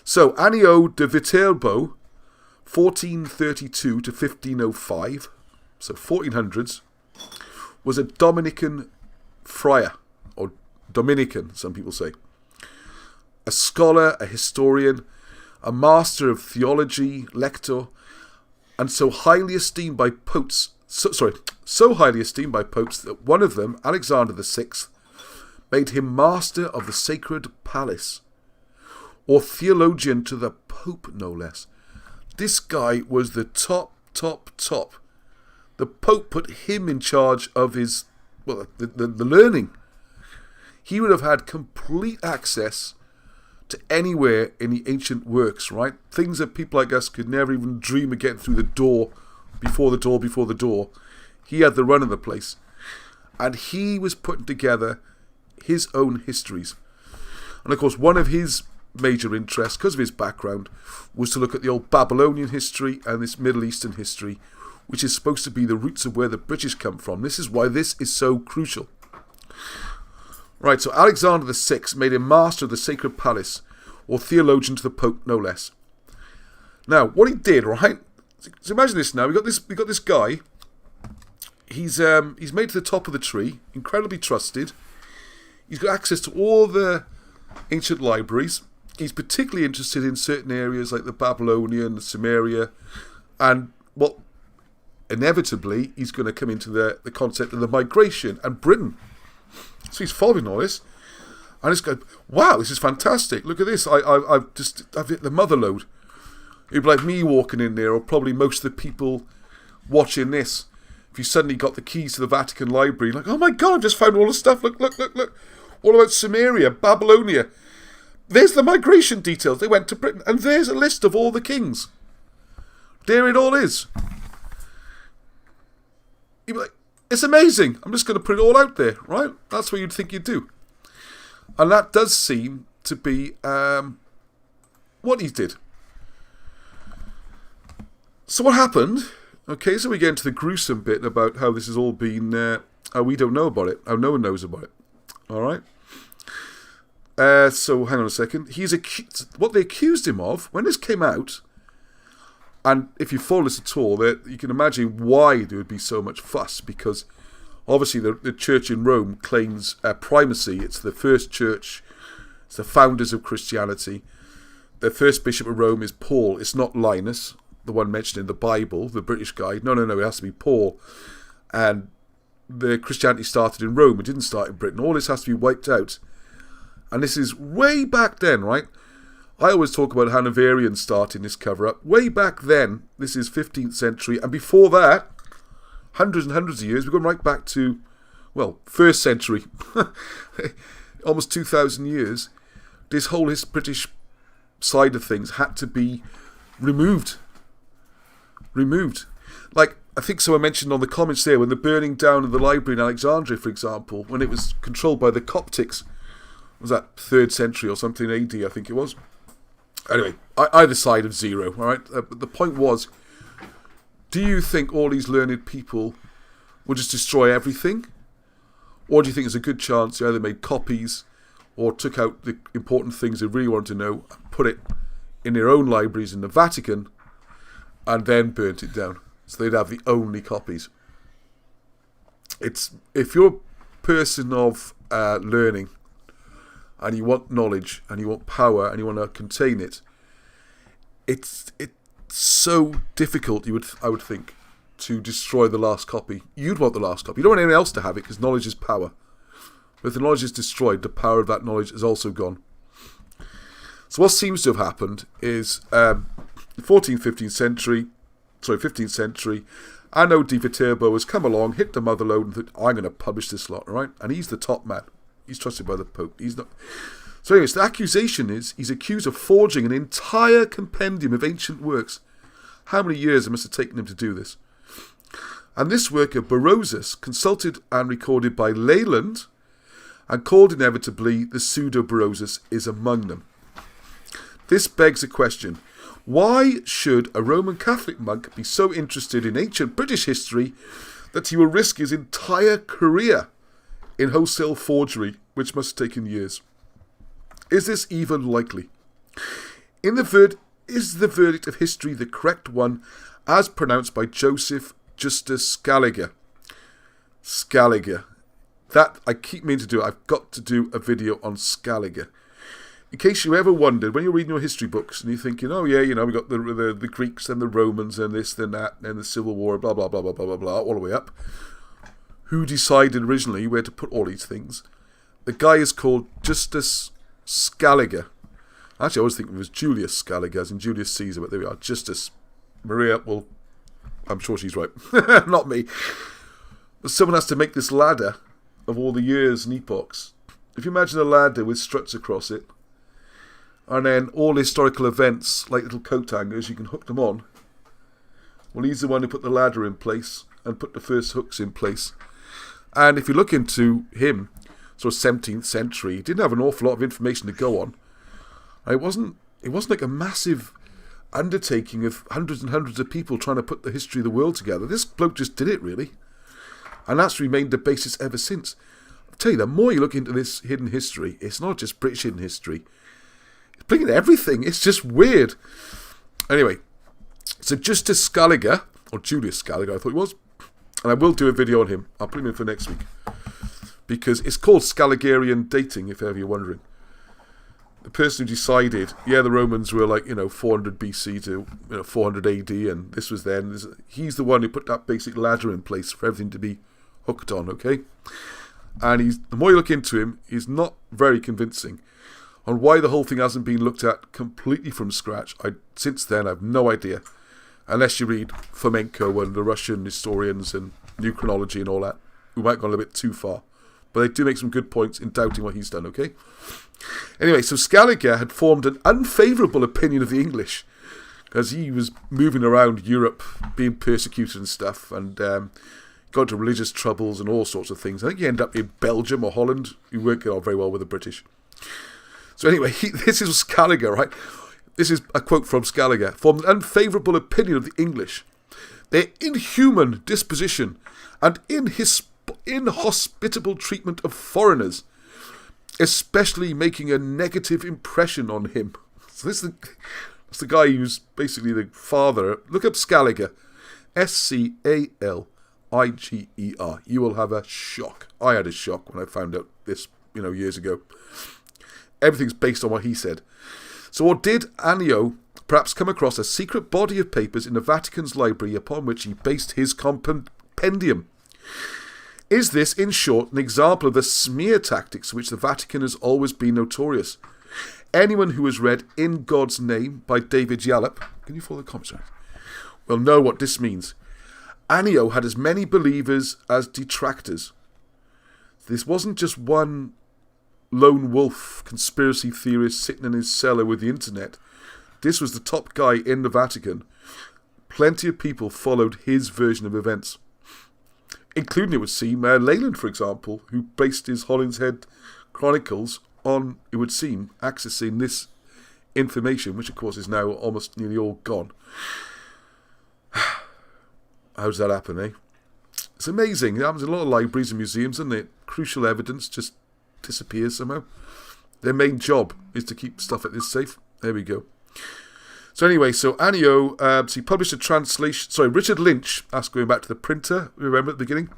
So, Annio de Viterbo, 1432 to 1505, so 1400s, was a Dominican friar, or Dominican, some people say. A scholar, a historian, a master of theology, lector, and so highly esteemed by popes, so highly esteemed by popes that one of them, Alexander VI, made him master of the sacred palace, or theologian to the Pope, no less. This guy was the top. The Pope put him in charge of his, well, the learning. He would have had complete access to anywhere in the ancient works, right? Things that people like us could never even dream of getting through the door, before the door. He had the run of the place. And he was putting together his own histories. And of course, one of his major interests, because of his background, was to look at the old Babylonian history and this Middle Eastern history, which is supposed to be the roots of where the British come from. This is why this is so crucial. Right, so Alexander VI made him master of the sacred palace, or theologian to the Pope, no less. Now, what he did, right? So imagine this now. We got this guy. He's made to the top of the tree, incredibly trusted. He's got access to all the ancient libraries. He's particularly interested in certain areas like the Babylonian, the Sumeria, and what inevitably he's going to come into the concept of the migration and Britain. So he's following all this, and it's going, wow, this is fantastic. Look at this. I've hit the mother lode. It'd be like me walking in there, or probably most of the people watching this. If you suddenly got the keys to the Vatican library, like, oh my God, I've just found all the stuff. Look. All about Sumeria, Babylonia. There's the migration details. They went to Britain. And there's a list of all the kings. There it all is. You'd be like, it's amazing. I'm just going to put it all out there, right? That's what you'd think you'd do. And that does seem to be what he did. So what happened? Okay, so we get into the gruesome bit about how this has all been, how we don't know about it, how no one knows about it. All right. So hang on a second. What they accused him of when this came out, and if you follow this at all, you can imagine why there would be so much fuss, because obviously the church in Rome claims primacy. It's the first church. It's the founders of Christianity. The first bishop of Rome is Paul. It's not Linus, the one mentioned in the Bible, the British guy. No, it has to be Paul. And the Christianity started in Rome. It didn't start in Britain. All this has to be wiped out. And this is way back then, right? I always talk about Hanoverians starting this cover-up. Way back then, this is 15th century. And before that, hundreds and hundreds of years, we're going right back to, well, 1st century. Almost 2,000 years. This whole British side of things had to be removed. Like, I think someone mentioned on the comments there, when the burning down of the library in Alexandria, for example, when it was controlled by the Coptics, was that 3rd century or something AD, I think it was. Anyway, either side of zero, all right? But the point was, do you think all these learned people will just destroy everything? Or do you think there's a good chance they either made copies or took out the important things they really wanted to know, put it in their own libraries in the Vatican, and then burnt it down, so they'd have the only copies? If you're a person of learning, and you want knowledge, and you want power, and you want to contain it, it's so difficult, I would think, to destroy the last copy. You'd want the last copy. You don't want anyone else to have it, because knowledge is power. But if the knowledge is destroyed, the power of that knowledge is also gone. So what seems to have happened is, the 15th century, Anno di Viterbo has come along, hit the mother lode, and thought, I'm going to publish this lot, all right? And he's the top man. He's trusted by the Pope. He's not. So anyways, the accusation is he's accused of forging an entire compendium of ancient works. How many years it must have taken him to do this? And this work of Berosus, consulted and recorded by Leland, and called inevitably the Pseudo-Berosus, is among them. This begs a question. Why should a Roman Catholic monk be so interested in ancient British history that he will risk his entire career in wholesale forgery, which must have taken years? Is this even likely? Is the verdict of history the correct one, as pronounced by Joseph Justus Scaliger? Scaliger. That, I keep meaning to do. I've got to do a video on Scaliger. In case you ever wondered, when you're reading your history books and you're thinking, oh yeah, we got the Greeks and the Romans and this and that and the Civil War, blah, blah, blah, blah, blah, blah, blah, all the way up. Who decided originally where to put all these things? The guy is called Justus Scaliger. Actually, I always think it was Julius Scaliger, as in Julius Caesar, but there we are. Justus. Maria, well, I'm sure she's right. Not me. But someone has to make this ladder of all the years and epochs. If you imagine a ladder with struts across it, and then all historical events, like little coat hangers, you can hook them on. Well, he's the one who put the ladder in place and put the first hooks in place. And if you look into him, sort of 17th century, he didn't have an awful lot of information to go on. And it wasn't like a massive undertaking of hundreds and hundreds of people trying to put the history of the world together. This bloke just did it, really. And that's remained the basis ever since. I'll tell you, the more you look into this hidden history, it's not just British hidden history. It's bringing everything. It's just weird. Anyway, so Justus Scaliger, or Julius Scaliger, I thought he was. And I will do a video on him. I'll put him in for next week. Because it's called Scaligerian dating, if ever you're wondering. The person who decided, the Romans were like, 400 BC to 400 AD, and this was then. He's the one who put that basic ladder in place for everything to be hooked on, okay? And the more you look into him, he's not very convincing on why the whole thing hasn't been looked at completely from scratch. Since then, I have no idea. Unless you read Fomenko and the Russian historians and New Chronology and all that, who might have gone a bit too far. But they do make some good points in doubting what he's done, okay? Anyway, so Scaliger had formed an unfavourable opinion of the English, because he was moving around Europe, being persecuted and stuff, and got into religious troubles and all sorts of things. I think he ended up in Belgium or Holland. He weren't getting on very well with the British. So anyway, this is Scaliger, right? This is a quote from Scaliger. Formed an unfavourable opinion of the English, their inhuman disposition, and inhospitable treatment of foreigners, especially making a negative impression on him. So that's the guy who's basically the father. Look up Scaliger. Scaliger. You will have a shock. I had a shock when I found out this, years ago. Everything's based on what he said. So or did Annio perhaps come across a secret body of papers in the Vatican's library upon which he based his compendium? Is this, in short, an example of the smear tactics for which the Vatican has always been notorious? Anyone who has read In God's Name by David Yallop, can you follow the comments? Will know what this means. Annio had as many believers as detractors. This wasn't just one lone wolf conspiracy theorist sitting in his cellar with the internet. This was the top guy in the Vatican. Plenty of people followed his version of events, including, it would seem, Leland, for example, who based his Holinshed Chronicles on, it would seem, accessing this information, which of course is now almost nearly all gone. How does that happen, eh? It's amazing. It happens in a lot of libraries and museums, isn't it? Crucial evidence just disappears somehow. Their main job is to keep stuff like this safe. There we go. So anyway, so Anio, so he published a translation. Sorry, Richard Lynch, that's going back to the printer, remember at the beginning?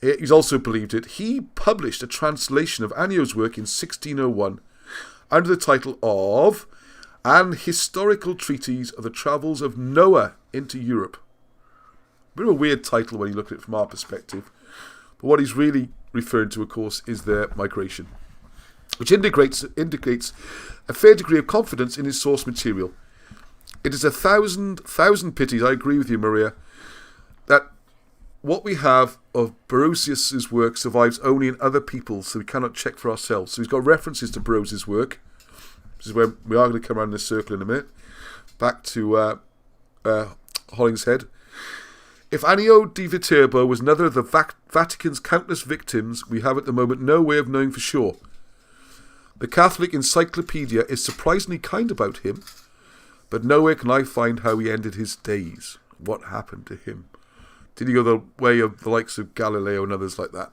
He's also believed it. He published a translation of Anio's work in 1601 under the title of An Historical Treatise of the Travels of Noah into Europe. Bit of a weird title when you look at it from our perspective. But what he's really referring to, of course, is their migration, which indicates a fair degree of confidence in his source material. It is a thousand pities, I agree with you, Maria, that what we have of Barosius's work survives only in other people, so we cannot check for ourselves. So he's got references to Barosius' work. This is where we are going to come around in a circle in a minute. Back to Holinshed. If Annio di Viterbo was another of the Vatican's countless victims, we have at the moment no way of knowing for sure. The Catholic Encyclopedia is surprisingly kind about him, but nowhere can I find how he ended his days. What happened to him? Did he go the way of the likes of Galileo and others like that?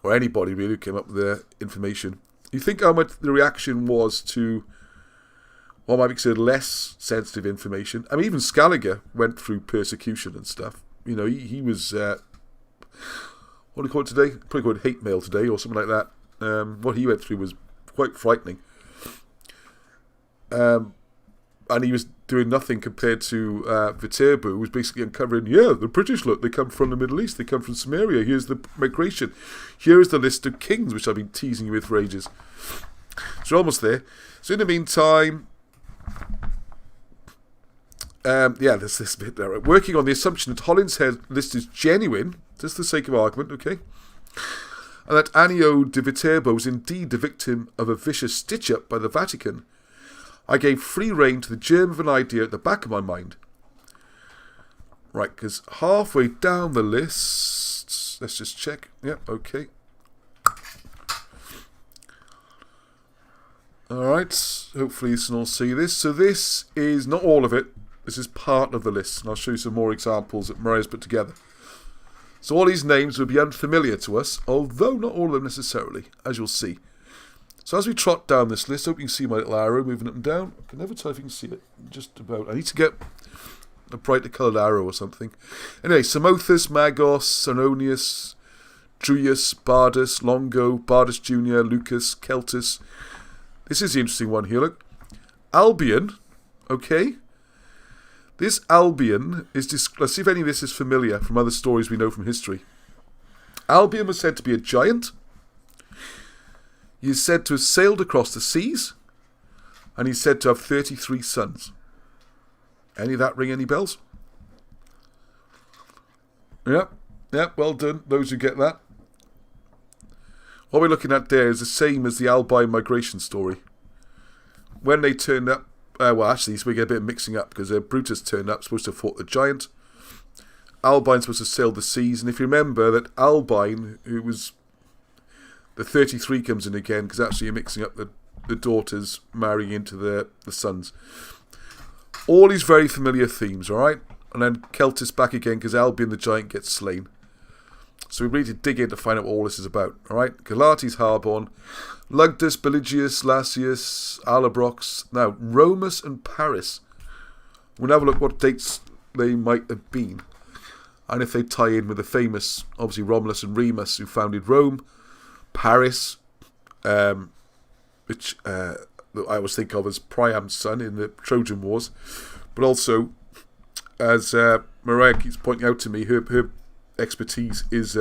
Or anybody really who came up with the information. You think how much the reaction was to what might be considered less sensitive information? I mean, even Scaliger went through persecution and stuff. You know, he was, what do you call it today? Probably called hate mail today or something like that. What he went through was quite frightening. And he was doing nothing compared to Viterbo, who was basically uncovering, the British, look, they come from the Middle East, they come from Samaria, here's the migration, here is the list of kings, which I've been teasing you with for ages. So we're almost there. So in the meantime, there's this bit there. Working on the assumption that Holinshed list is genuine, just for the sake of argument, okay? And that Annio di Viterbo was indeed the victim of a vicious stitch-up by the Vatican, I gave free rein to the germ of an idea at the back of my mind. Right, because halfway down the list, let's just check. Yeah, okay. Alright, hopefully you can all see this. So this is not all of it. This is part of the list, and I'll show you some more examples that Maria's put together. So all these names will be unfamiliar to us, although not all of them necessarily, as you'll see. So as we trot down this list, I hope you can see my little arrow moving up and down. I can never tell if you can see it. Just about. I need to get a brighter coloured arrow or something. Anyway, Samothus, Magos, Sononius, Druius, Bardus, Longo, Bardus Jr., Lucas, Celtus. This is the interesting one here, look. Albion, okay. This Albion is... Let's see if any of this is familiar from other stories we know from history. Albion was said to be a giant. He is said to have sailed across the seas, and he's said to have 33 sons. Any of that ring any bells? Yeah, well done, those who get that. What we're looking at there is the same as the Albine migration story. When they turned up, so we get a bit of mixing up, because Brutus turned up, supposed to have fought the giant. Albine's supposed to sail the seas, and if you remember that Albine, who was... The 33 comes in again, because actually you're mixing up the daughters marrying into the sons. All these very familiar themes, alright? And then Celtus back again, because Albion the giant gets slain. So we need to dig in to find out what all this is about, alright? Galates, Harborn, Lugdus, Belligius, Lasius, Alabrox. Now, Romus and Paris. We'll have a look what dates they might have been. And if they tie in with the famous, obviously, Romulus and Remus, who founded Rome. Paris, which I always think of as Priam's son in the Trojan Wars, but also, as Maria keeps pointing out to me, her expertise is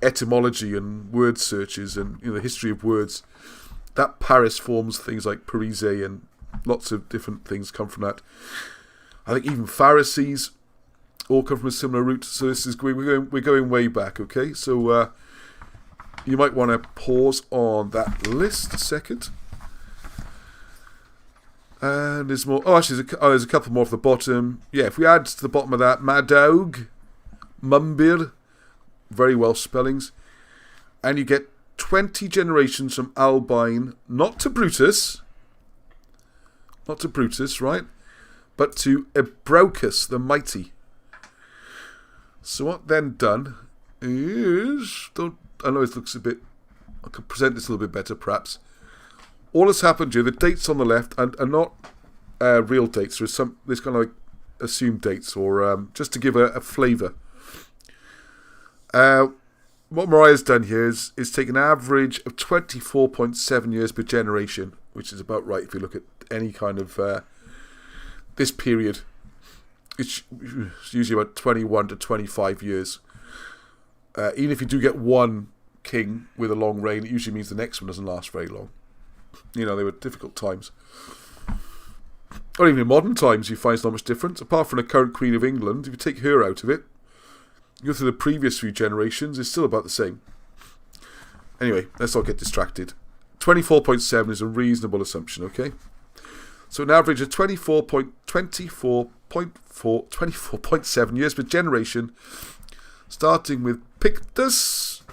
etymology and word searches and the history of words. That Paris forms things like Parise, and lots of different things come from that. I think even Pharisees all come from a similar root. So this is we're going way back. Okay, so. You might want to pause on that list a second. And there's more. Oh, actually, there's a couple more off the bottom. Yeah, if we add to the bottom of that, Madaug, Mumbir, very well spellings. And you get 20 generations from Albine, not to Brutus, not to Brutus, right? But to Ebraucus the Mighty. So what then done is, I know it looks a bit, I could present this a little bit better perhaps. All that's happened here, the dates on the left are not real dates. There's kind of like assumed dates, or just to give a flavour. What Mariah's done here is take an average of 24.7 years per generation, which is about right if you look at any kind of this period. It's usually about 21 to 25 years. Even if you do get one king with a long reign, it usually means the next one doesn't last very long. You know, they were difficult times. Or even in modern times, you find it's not much different. Apart from the current Queen of England, if you take her out of it, you go through the previous few generations, it's still about the same. Anyway, let's not get distracted. 24.7 is a reasonable assumption, okay? So an average of 24.7 years per generation, starting with Pictus.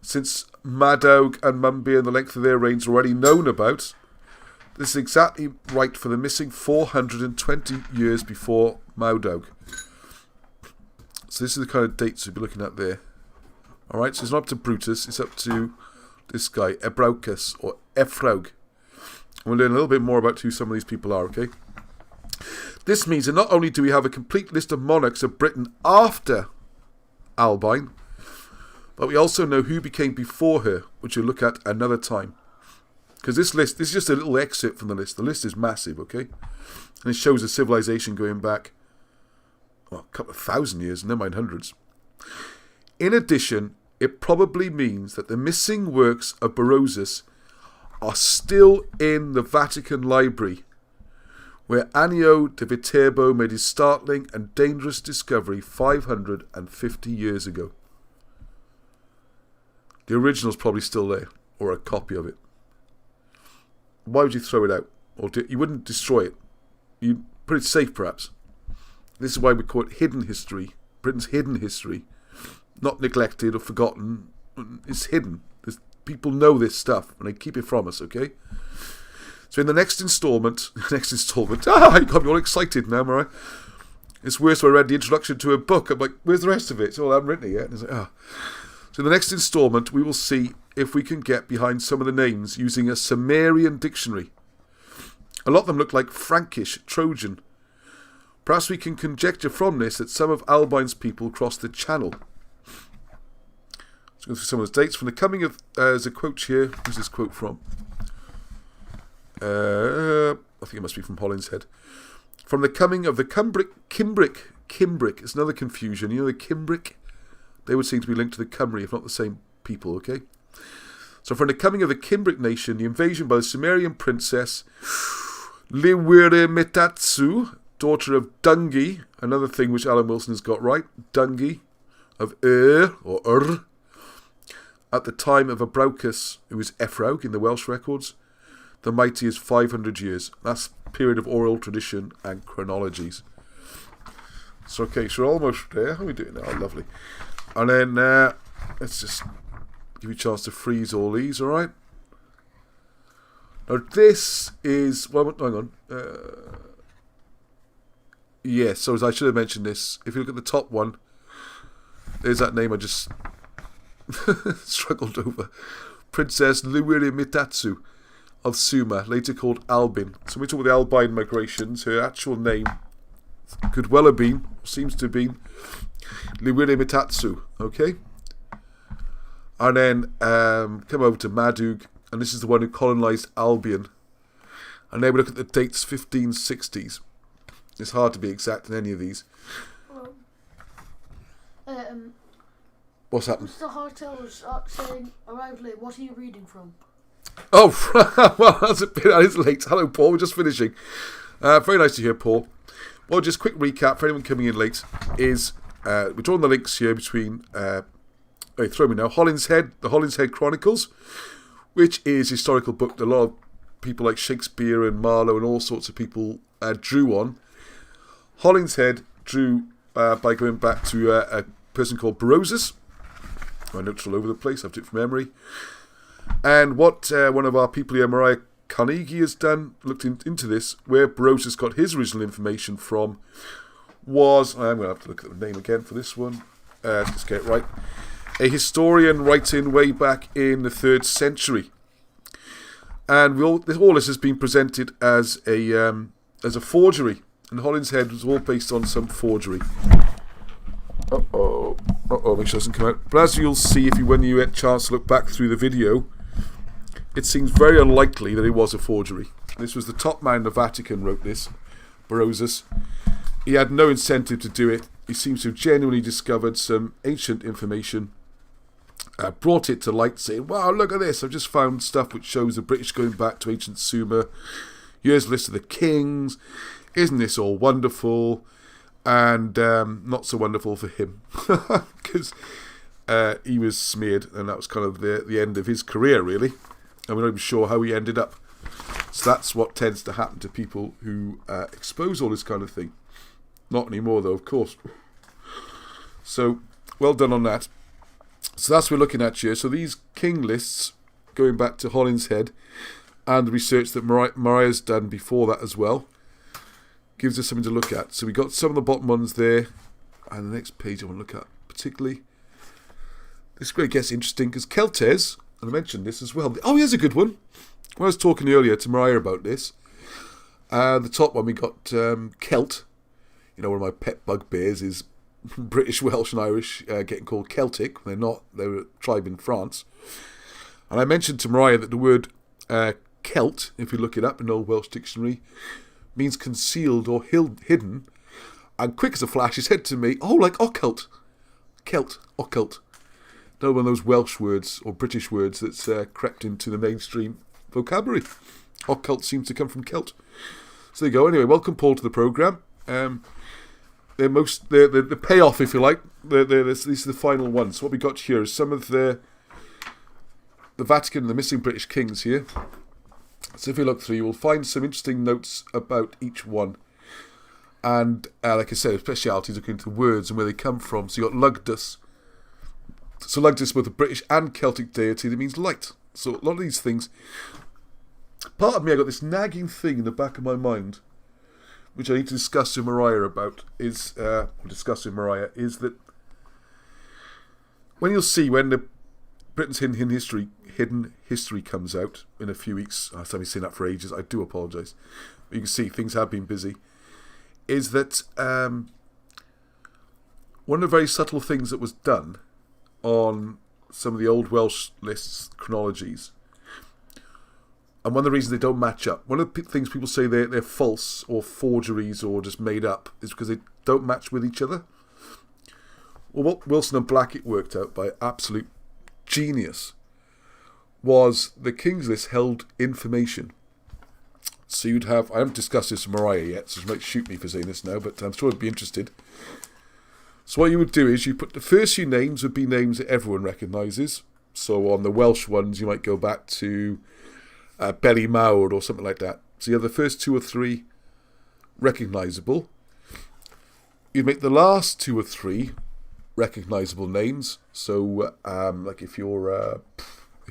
Since Madog and Mumbi and the length of their reigns are already known about, this is exactly right for the missing 420 years before Madog. So this is the kind of dates we'll be looking at there. Alright, so it's not up to Brutus, it's up to this guy, Ebraucus, or Ephraug. And we'll learn a little bit more about who some of these people are, okay? This means that not only do we have a complete list of monarchs of Britain after Albine, but we also know who became before her, which we'll look at another time. Because this is just a little excerpt from the list. The list is massive, okay? And it shows a civilization going back, well, a couple of thousand years, never mind hundreds. In addition, it probably means that the missing works of Berosus are still in the Vatican Library, where Annio de Viterbo made his startling and dangerous discovery 550 years ago. The original's probably still there, or a copy of it. Why would you throw it out? Or you wouldn't destroy it. You'd put it safe, perhaps. This is why we call it hidden history, Britain's hidden history. Not neglected or forgotten. It's hidden. People know this stuff, and they keep it from us, okay? So in the next instalment, you got me all excited now, Mariah. It's worse when I read the introduction to a book. I'm like, where's the rest of it? Oh, I haven't written it yet. And it's like, So in the next instalment, we will see if we can get behind some of the names using a Sumerian dictionary. A lot of them look like Frankish, Trojan. Perhaps we can conjecture from this that some of Albine's people crossed the Channel. Let's go through some of those dates. From the coming of... there's a quote here. Who's this quote from? I think it must be from Holinshed. From the coming of the Cimbric. It's another confusion. You know the Cimbric? They would seem to be linked to the Cymry, if not the same people, okay? So from the coming of the Cimbric nation, the invasion by the Sumerian princess Liwirimetatsu, daughter of Dungi, another thing which Alan Wilson has got right, Dungi, of or Ur, at the time of Ebraucus, who is Ephraug in the Welsh records, the mighty is 500 years. That's period of oral tradition and chronologies. So okay, so we're almost there. How are we doing now? Oh, lovely. And then let's just give you a chance to freeze all these, alright? Now this is... Well, hang on. Yes, so I should have mentioned this. If you look at the top one, there's that name I just struggled over. Princess Liwirimetatsu of Sumer, later called Albin. So we talk about the Albine migrations. Her actual name could well have been, seems to have been, Liwirimetatsu, okay? And then come over to Madug, and this is the one who colonised Albion. And then we look at the dates, 1560s. It's hard to be exact in any of these. What's happened? Mr. Hartel was saying, arrived late, what are you reading from? Oh, well, that is late. Hello, Paul, we're just finishing. Very nice to hear, Paul. Well, just quick recap for anyone coming in late is we're drawing the links here between throw me now, Holinshed, the Holinshed Chronicles, which is a historical book that a lot of people like Shakespeare and Marlowe and all sorts of people drew on. Holinshed drew by going back to a person called Berosus. My notes all over the place, I've took it from memory. And what one of our people here, Mariah, Carnegie has done, looked into this, where Berosus got his original information from was, I'm going to have to look at the name again for this one, let's get it right, a historian writing way back in the 3rd century. And all this has been presented as a forgery, and Holinshed was all based on some forgery. Make sure it doesn't come out. But as you'll see when you get a chance to look back through the video, it seems very unlikely that it was a forgery. This was the top man in the Vatican wrote this, Berosus. He had no incentive to do it. He seems to have genuinely discovered some ancient information, brought it to light, saying, wow, look at this, I've just found stuff which shows the British going back to ancient Sumer. Here's a list of the kings. Isn't this all wonderful? And not so wonderful for him, because he was smeared, and that was kind of the end of his career, really. And we're not even sure how he ended up. So that's what tends to happen to people who expose all this kind of thing. Not anymore, though, of course. So, well done on that. So that's what we're looking at here. So these king lists, going back to Holinshed, and the research that Mariah's done before that as well, gives us something to look at. So we got some of the bottom ones there, and the next page I want to look at particularly. This really gets interesting because Celtes, and I mentioned this as well. Oh, here's a good one. When I was talking earlier to Mariah about this, the top one we got Celt. You know, one of my pet bugbears is British, Welsh, and Irish getting called Celtic. They're not. They're a tribe in France. And I mentioned to Mariah that the word Celt, if you look it up in the Old Welsh Dictionary, means concealed or hidden. And quick as a flash, he said to me, oh, like occult. Celt, occult. Another one of those Welsh words or British words that's crept into the mainstream vocabulary. Occult seems to come from Celt. So there you go. Anyway, welcome, Paul, to the programme. The payoff, if you like, this is the final one. So what we got here is some of the Vatican and the missing British kings here. So if you look through, you will find some interesting notes about each one. And like I said, specialities looking into words and where they come from. So you got Lugdus. So Lugdus, both a British and Celtic deity, that means light. So a lot of these things. Part of me, I got this nagging thing in the back of my mind, which I need to discuss with Mariah about, is that when you'll see when the Britain's Hidden History comes out in a few weeks, I haven't seen that for ages, I do apologise, but you can see things have been busy, is that one of the very subtle things that was done on some of the old Welsh lists, chronologies, and one of the reasons they don't match up, one of the things people say they're false or forgeries or just made up, is because they don't match with each other. Well, what Wilson and Blackett worked out by absolute genius was the King's List held information. So you'd have, I haven't discussed this with Mariah yet, so she might shoot me for saying this now, but I'm sure I'd be interested. So what you would do is you put the first few names would be names that everyone recognises. So on the Welsh ones, you might go back to Belly Mawr or something like that. So you have the first 2 or 3 recognisable. You'd make the last 2 or 3 recognisable names. So like if you're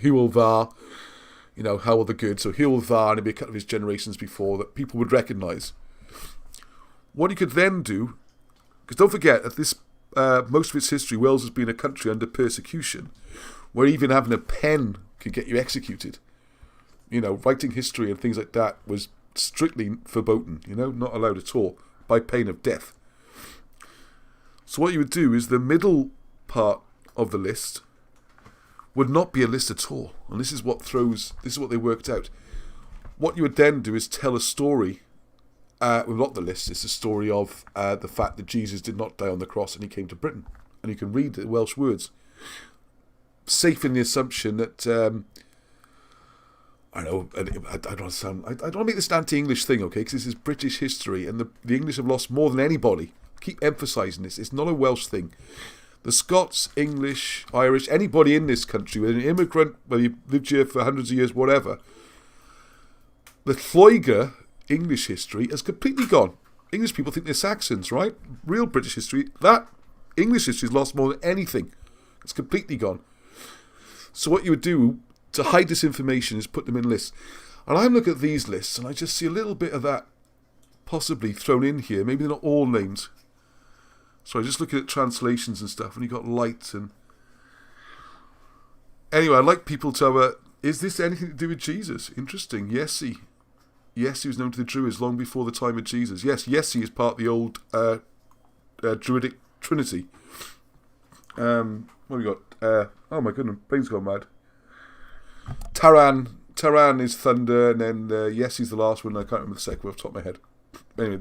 Hywel Dda, you know, Howell the Good. So Hywel Dda, and it'd be a couple of his generations before that people would recognise. What you could then do, because don't forget, at this most of its history, Wales has been a country under persecution, where even having a pen could get you executed. You know, writing history and things like that was strictly verboten, you know, not allowed at all, by pain of death. So what you would do is the middle part of the list would not be a list at all. And this is what they worked out. What you would then do is tell a story, well, not the list, it's a story of the fact that Jesus did not die on the cross and he came to Britain. And you can read the Welsh words. Safe in the assumption that, I don't want to make this an anti-English thing, okay, because this is British history, and the English have lost more than anybody. Keep emphasising this. It's not a Welsh thing. The Scots, English, Irish, anybody in this country, whether an immigrant, whether you lived here for hundreds of years, whatever, the Lloegr English history has completely gone. English people think they're Saxons, right? Real British history, that English history has lost more than anything. It's completely gone. So what you would do to hide this information is put them in lists. And I look at these lists and I just see a little bit of that possibly thrown in here. Maybe they're not all names. So I just looking at translations and stuff, and you got light and... Anyway, I'd like people to... is this anything to do with Jesus? Interesting. Yesi. Yesi was known to the Druids long before the time of Jesus. Yes, Yesi is part of the old Druidic Trinity. What have we got? Oh my goodness, brain's gone mad. Taran is thunder, and then Yesi's the last one. I can't remember the second one off the top of my head. Anyway,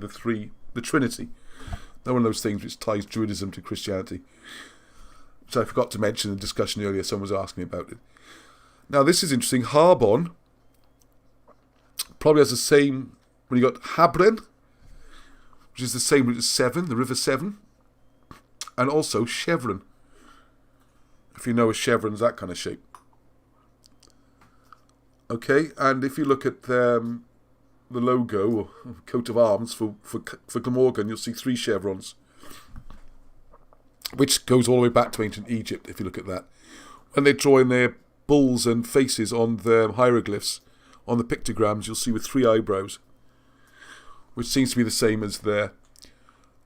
the Trinity. They're one of those things which ties Druidism to Christianity. Which I forgot to mention in the discussion earlier. Someone was asking me about it. Now, this is interesting. Harbon probably has the same... When you got Habren, which is the same root as Severn, the River Severn. And also Chevron. If you know a chevron's that kind of shape. Okay, and if you look at the logo, or coat of arms for Glamorgan, you'll see 3 chevrons. Which goes all the way back to ancient Egypt, if you look at that. When they draw in their bulls and faces on the hieroglyphs, on the pictograms, you'll see with 3 eyebrows. Which seems to be the same as their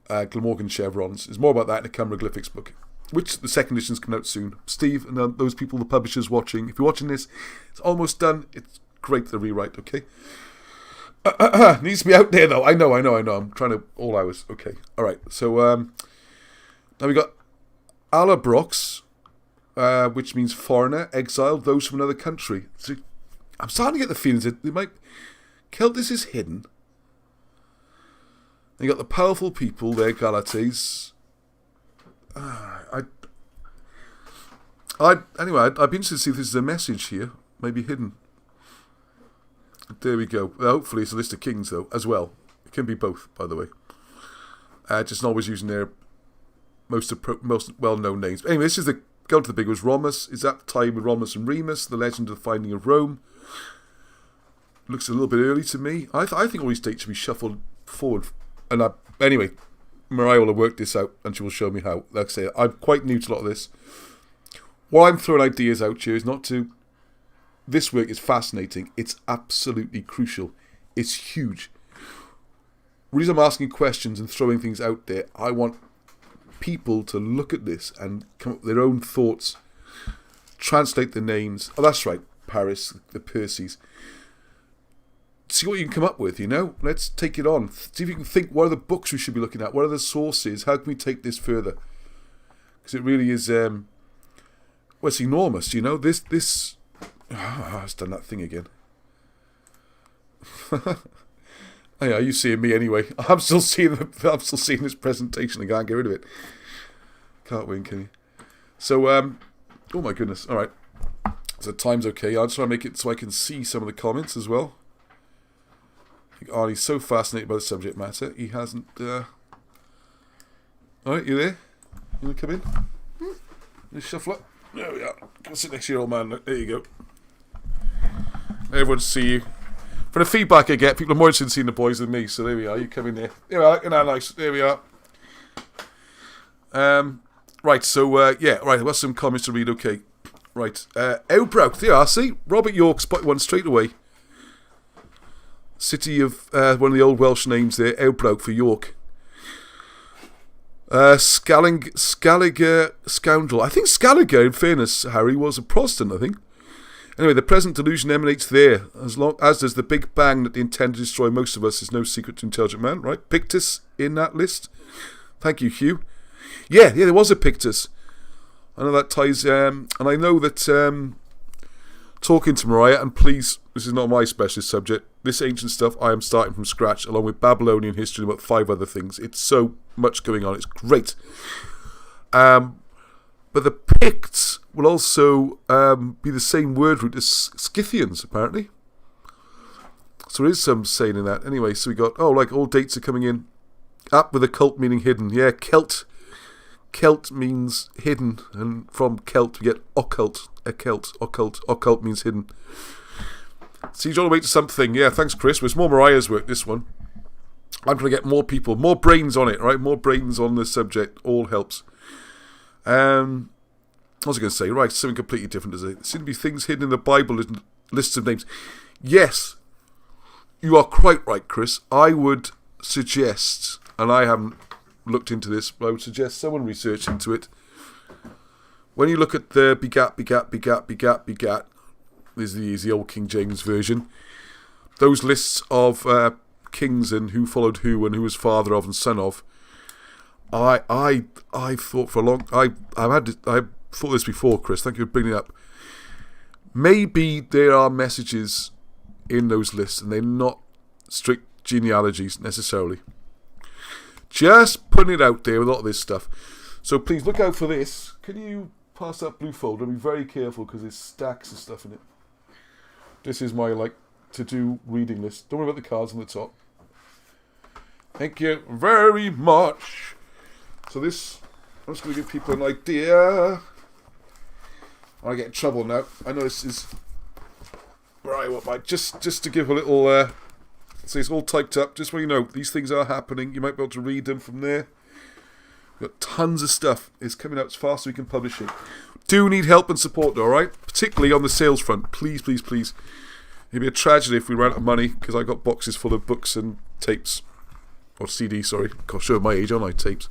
Glamorgan chevrons. There's more about that in the Cymroglyphics book, which the second edition's coming out soon. Steve and those people, the publishers watching, if you're watching this, it's almost done. It's great to rewrite, okay? Needs to be out there, though. I know. I'm trying to all hours. Okay, all right. So now we got Alabrox, which means foreigner, exiled, those from another country. So I'm starting to get the feelings that they might... Celtis is hidden. And you got the powerful people there, Galates. Anyway, I'd be interested to see if this is a message here. Maybe hidden. There we go. Hopefully it's a list of kings, though, as well. It can be both, by the way. Just not always using their most well-known names. But anyway, this is the... Going to the big was Romulus. Is that the time with Romulus and Remus? The legend of the finding of Rome. Looks a little bit early to me. I think all these dates should be shuffled forward. And anyway, Mariah will have worked this out, and she will show me how. Like I say, I'm quite new to a lot of this. Why I'm throwing ideas out here is not to... This work is fascinating. It's absolutely crucial. It's huge. The reason I'm asking questions and throwing things out there, I want people to look at this and come up with their own thoughts, translate the names. Oh, that's right, Paris, the Percys. See what you can come up with, you know? Let's take it on. See if you can think, what are the books we should be looking at? What are the sources? How can we take this further? Because it really is... well, it's enormous, you know? This... it's done that thing again. Oh, yeah, you seeing me anyway. I'm still seeing this presentation. I can't get rid of it. Can't win, can you? So, oh my goodness. All right. So time's okay. I'll try to make it so I can see some of the comments as well. Arnie's so fascinated by the subject matter, he hasn't... Alright, you there? You want to come in? Let's shuffle up. There we are. Go sit next to your old man. There you go. Everyone see you. For the feedback I get, people are more interested in seeing the boys than me, so there we are. You come in there. There we are. Isn't that nice? There we are. Right, so, yeah. Right, I've got some comments to read. Okay. Right. Elbrook. There you are. See? Robert York spotted one straight away. City of one of the old Welsh names there, Elbrook for York. Scaliger Scoundrel. I think Scaliger, in fairness, Harry, was a Protestant, I think. Anyway, the present delusion emanates there, as does the Big Bang that they intend to destroy most of us is no secret to intelligent man, right? Pictus in that list. Thank you, Hugh. Yeah, there was a Pictus. I know that ties, and I know that talking to Mariah, and please, this is not my specialist subject, this ancient stuff I am starting from scratch, along with Babylonian history and about 5 other things. It's so much going on, it's great. But the Picts will also be the same word root as Scythians, apparently. So there is some saying in that. Anyway, so we got, like all dates are coming in. Up with a cult meaning hidden. Yeah, Celt. Celt means hidden, and from Celt we get occult. Occult means hidden. Siege all the way to something. Yeah, thanks, Chris. Well, it's more Mariah's work, this one. I'm trying to get more people, more brains on it, right? More brains on the subject. All helps. What was I going to say? Right, something completely different, does it? There seem to be things hidden in the Bible, lists of names. Yes, you are quite right, Chris. I would suggest, and I haven't looked into this, but I would suggest someone research into it. When you look at the begat, this is the old King James version, those lists of kings and who followed who and who was father of and son of, I thought for a long, I thought this before, Chris, thank you for bringing it up. Maybe there are messages in those lists and they're not strict genealogies necessarily. Just putting it out there with a lot of this stuff. So please look out for this. Can you pass that blue folder? Be very careful because there's stacks of stuff in it. This is my to-do reading list. Don't worry about the cards on the top. Thank you very much. So this, I'm just going to give people an idea. I get in trouble now. I know this is right. What might just to give a little. So it's all typed up. Just so you know, these things are happening. You might be able to read them from there. We've got tons of stuff. It's coming out as fast as we can publish it. Do need help and support, though, all right? Particularly on the sales front. Please, please, please. It'd be a tragedy if we ran out of money because I got boxes full of books and tapes. Or CDs, sorry. I'll show my age, aren't I? Tapes.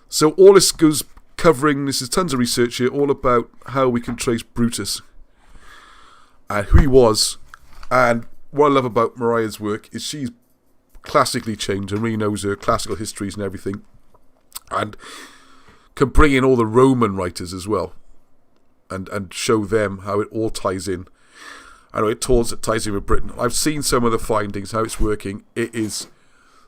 So all this goes covering, this is tons of research here, all about how we can trace Brutus and who he was. And what I love about Mariah's work is she's classically trained and really knows her classical histories and everything. And can bring in all the Roman writers as well. And show them how it all ties in. I know it ties in with Britain. I've seen some of the findings, how it's working. It is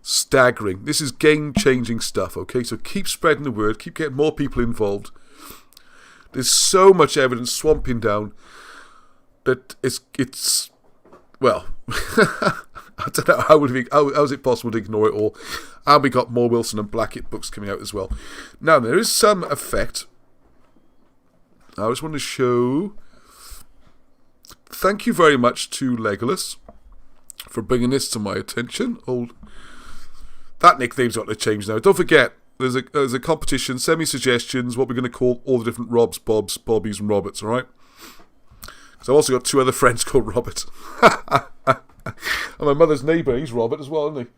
staggering. This is game-changing stuff, okay? So keep spreading the word. Keep getting more people involved. There's so much evidence swamping down that it's well, I don't know how is it possible to ignore it all. And we got more Wilson and Blackett books coming out as well. Now, there is some effect. I just want to show... Thank you very much to Legolas for bringing this to my attention. That nickname's got to change now. Don't forget, there's a competition. Send me suggestions, what we're going to call all the different Robs, Bobs, Bobbies and Roberts, alright? Because I've also got two other friends called Robert. And my mother's neighbour, he's Robert as well, isn't he?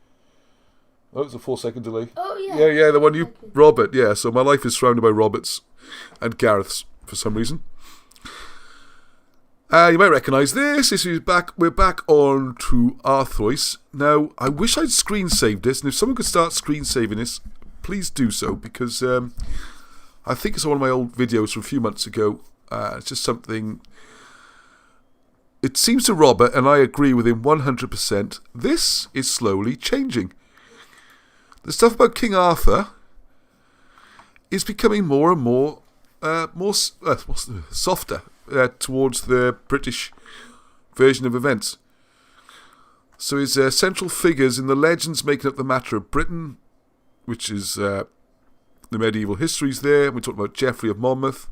Oh, it's a 4-second delay. Oh, yeah. Yeah, the one you... Robert, yeah. So my life is surrounded by Roberts and Gareths for some reason. You might recognise this. We're back on to Arthrois. Now, I wish I'd screen saved this, and if someone could start screen saving this, please do so, because I think it's one of my old videos from a few months ago. It's just something... It seems to Robert, and I agree with him 100%, this is slowly changing. The stuff about King Arthur is becoming more and more softer towards the British version of events. So his central figures in the legends making up the matter of Britain, which is the medieval histories there. We talked about Geoffrey of Monmouth.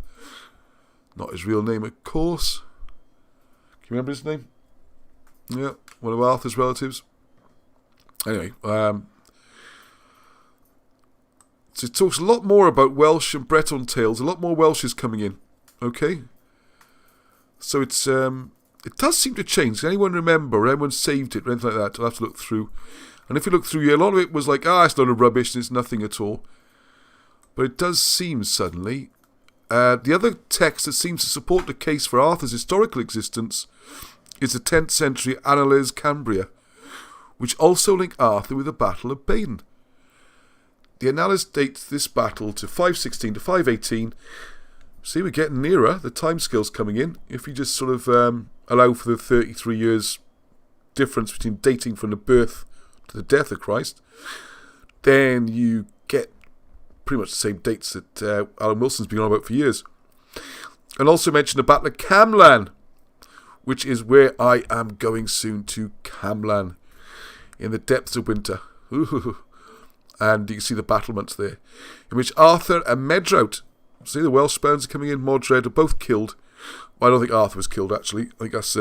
Not his real name, of course. Can you remember his name? Yeah, one of Arthur's relatives. Anyway, so it talks a lot more about Welsh and Breton tales. A lot more Welsh is coming in. Okay? So it does seem to change. Can anyone remember, or anyone saved it, or anything like that? I'll have to look through. And if you look through, a lot of it was like, it's not a rubbish, and it's nothing at all. But it does seem suddenly, the other text that seems to support the case for Arthur's historical existence is the 10th century Annales Cambria, which also link Arthur with the Battle of Baden. The Annales dates this battle to 516 to 518. See, we're getting nearer. The timescale's coming in. If you just sort of allow for the 33 years difference between dating from the birth to the death of Christ, then you get pretty much the same dates that Alan Wilson's been on about for years. And also mention the Battle of Camlan, which is where I am going soon to, Camlan, in the depths of winter. Ooh. And you can see the battlements there, in which Arthur and Medrawd, see the Welsh spells are coming in, Modred, are both killed. Well, I don't think Arthur was killed, actually. I think that's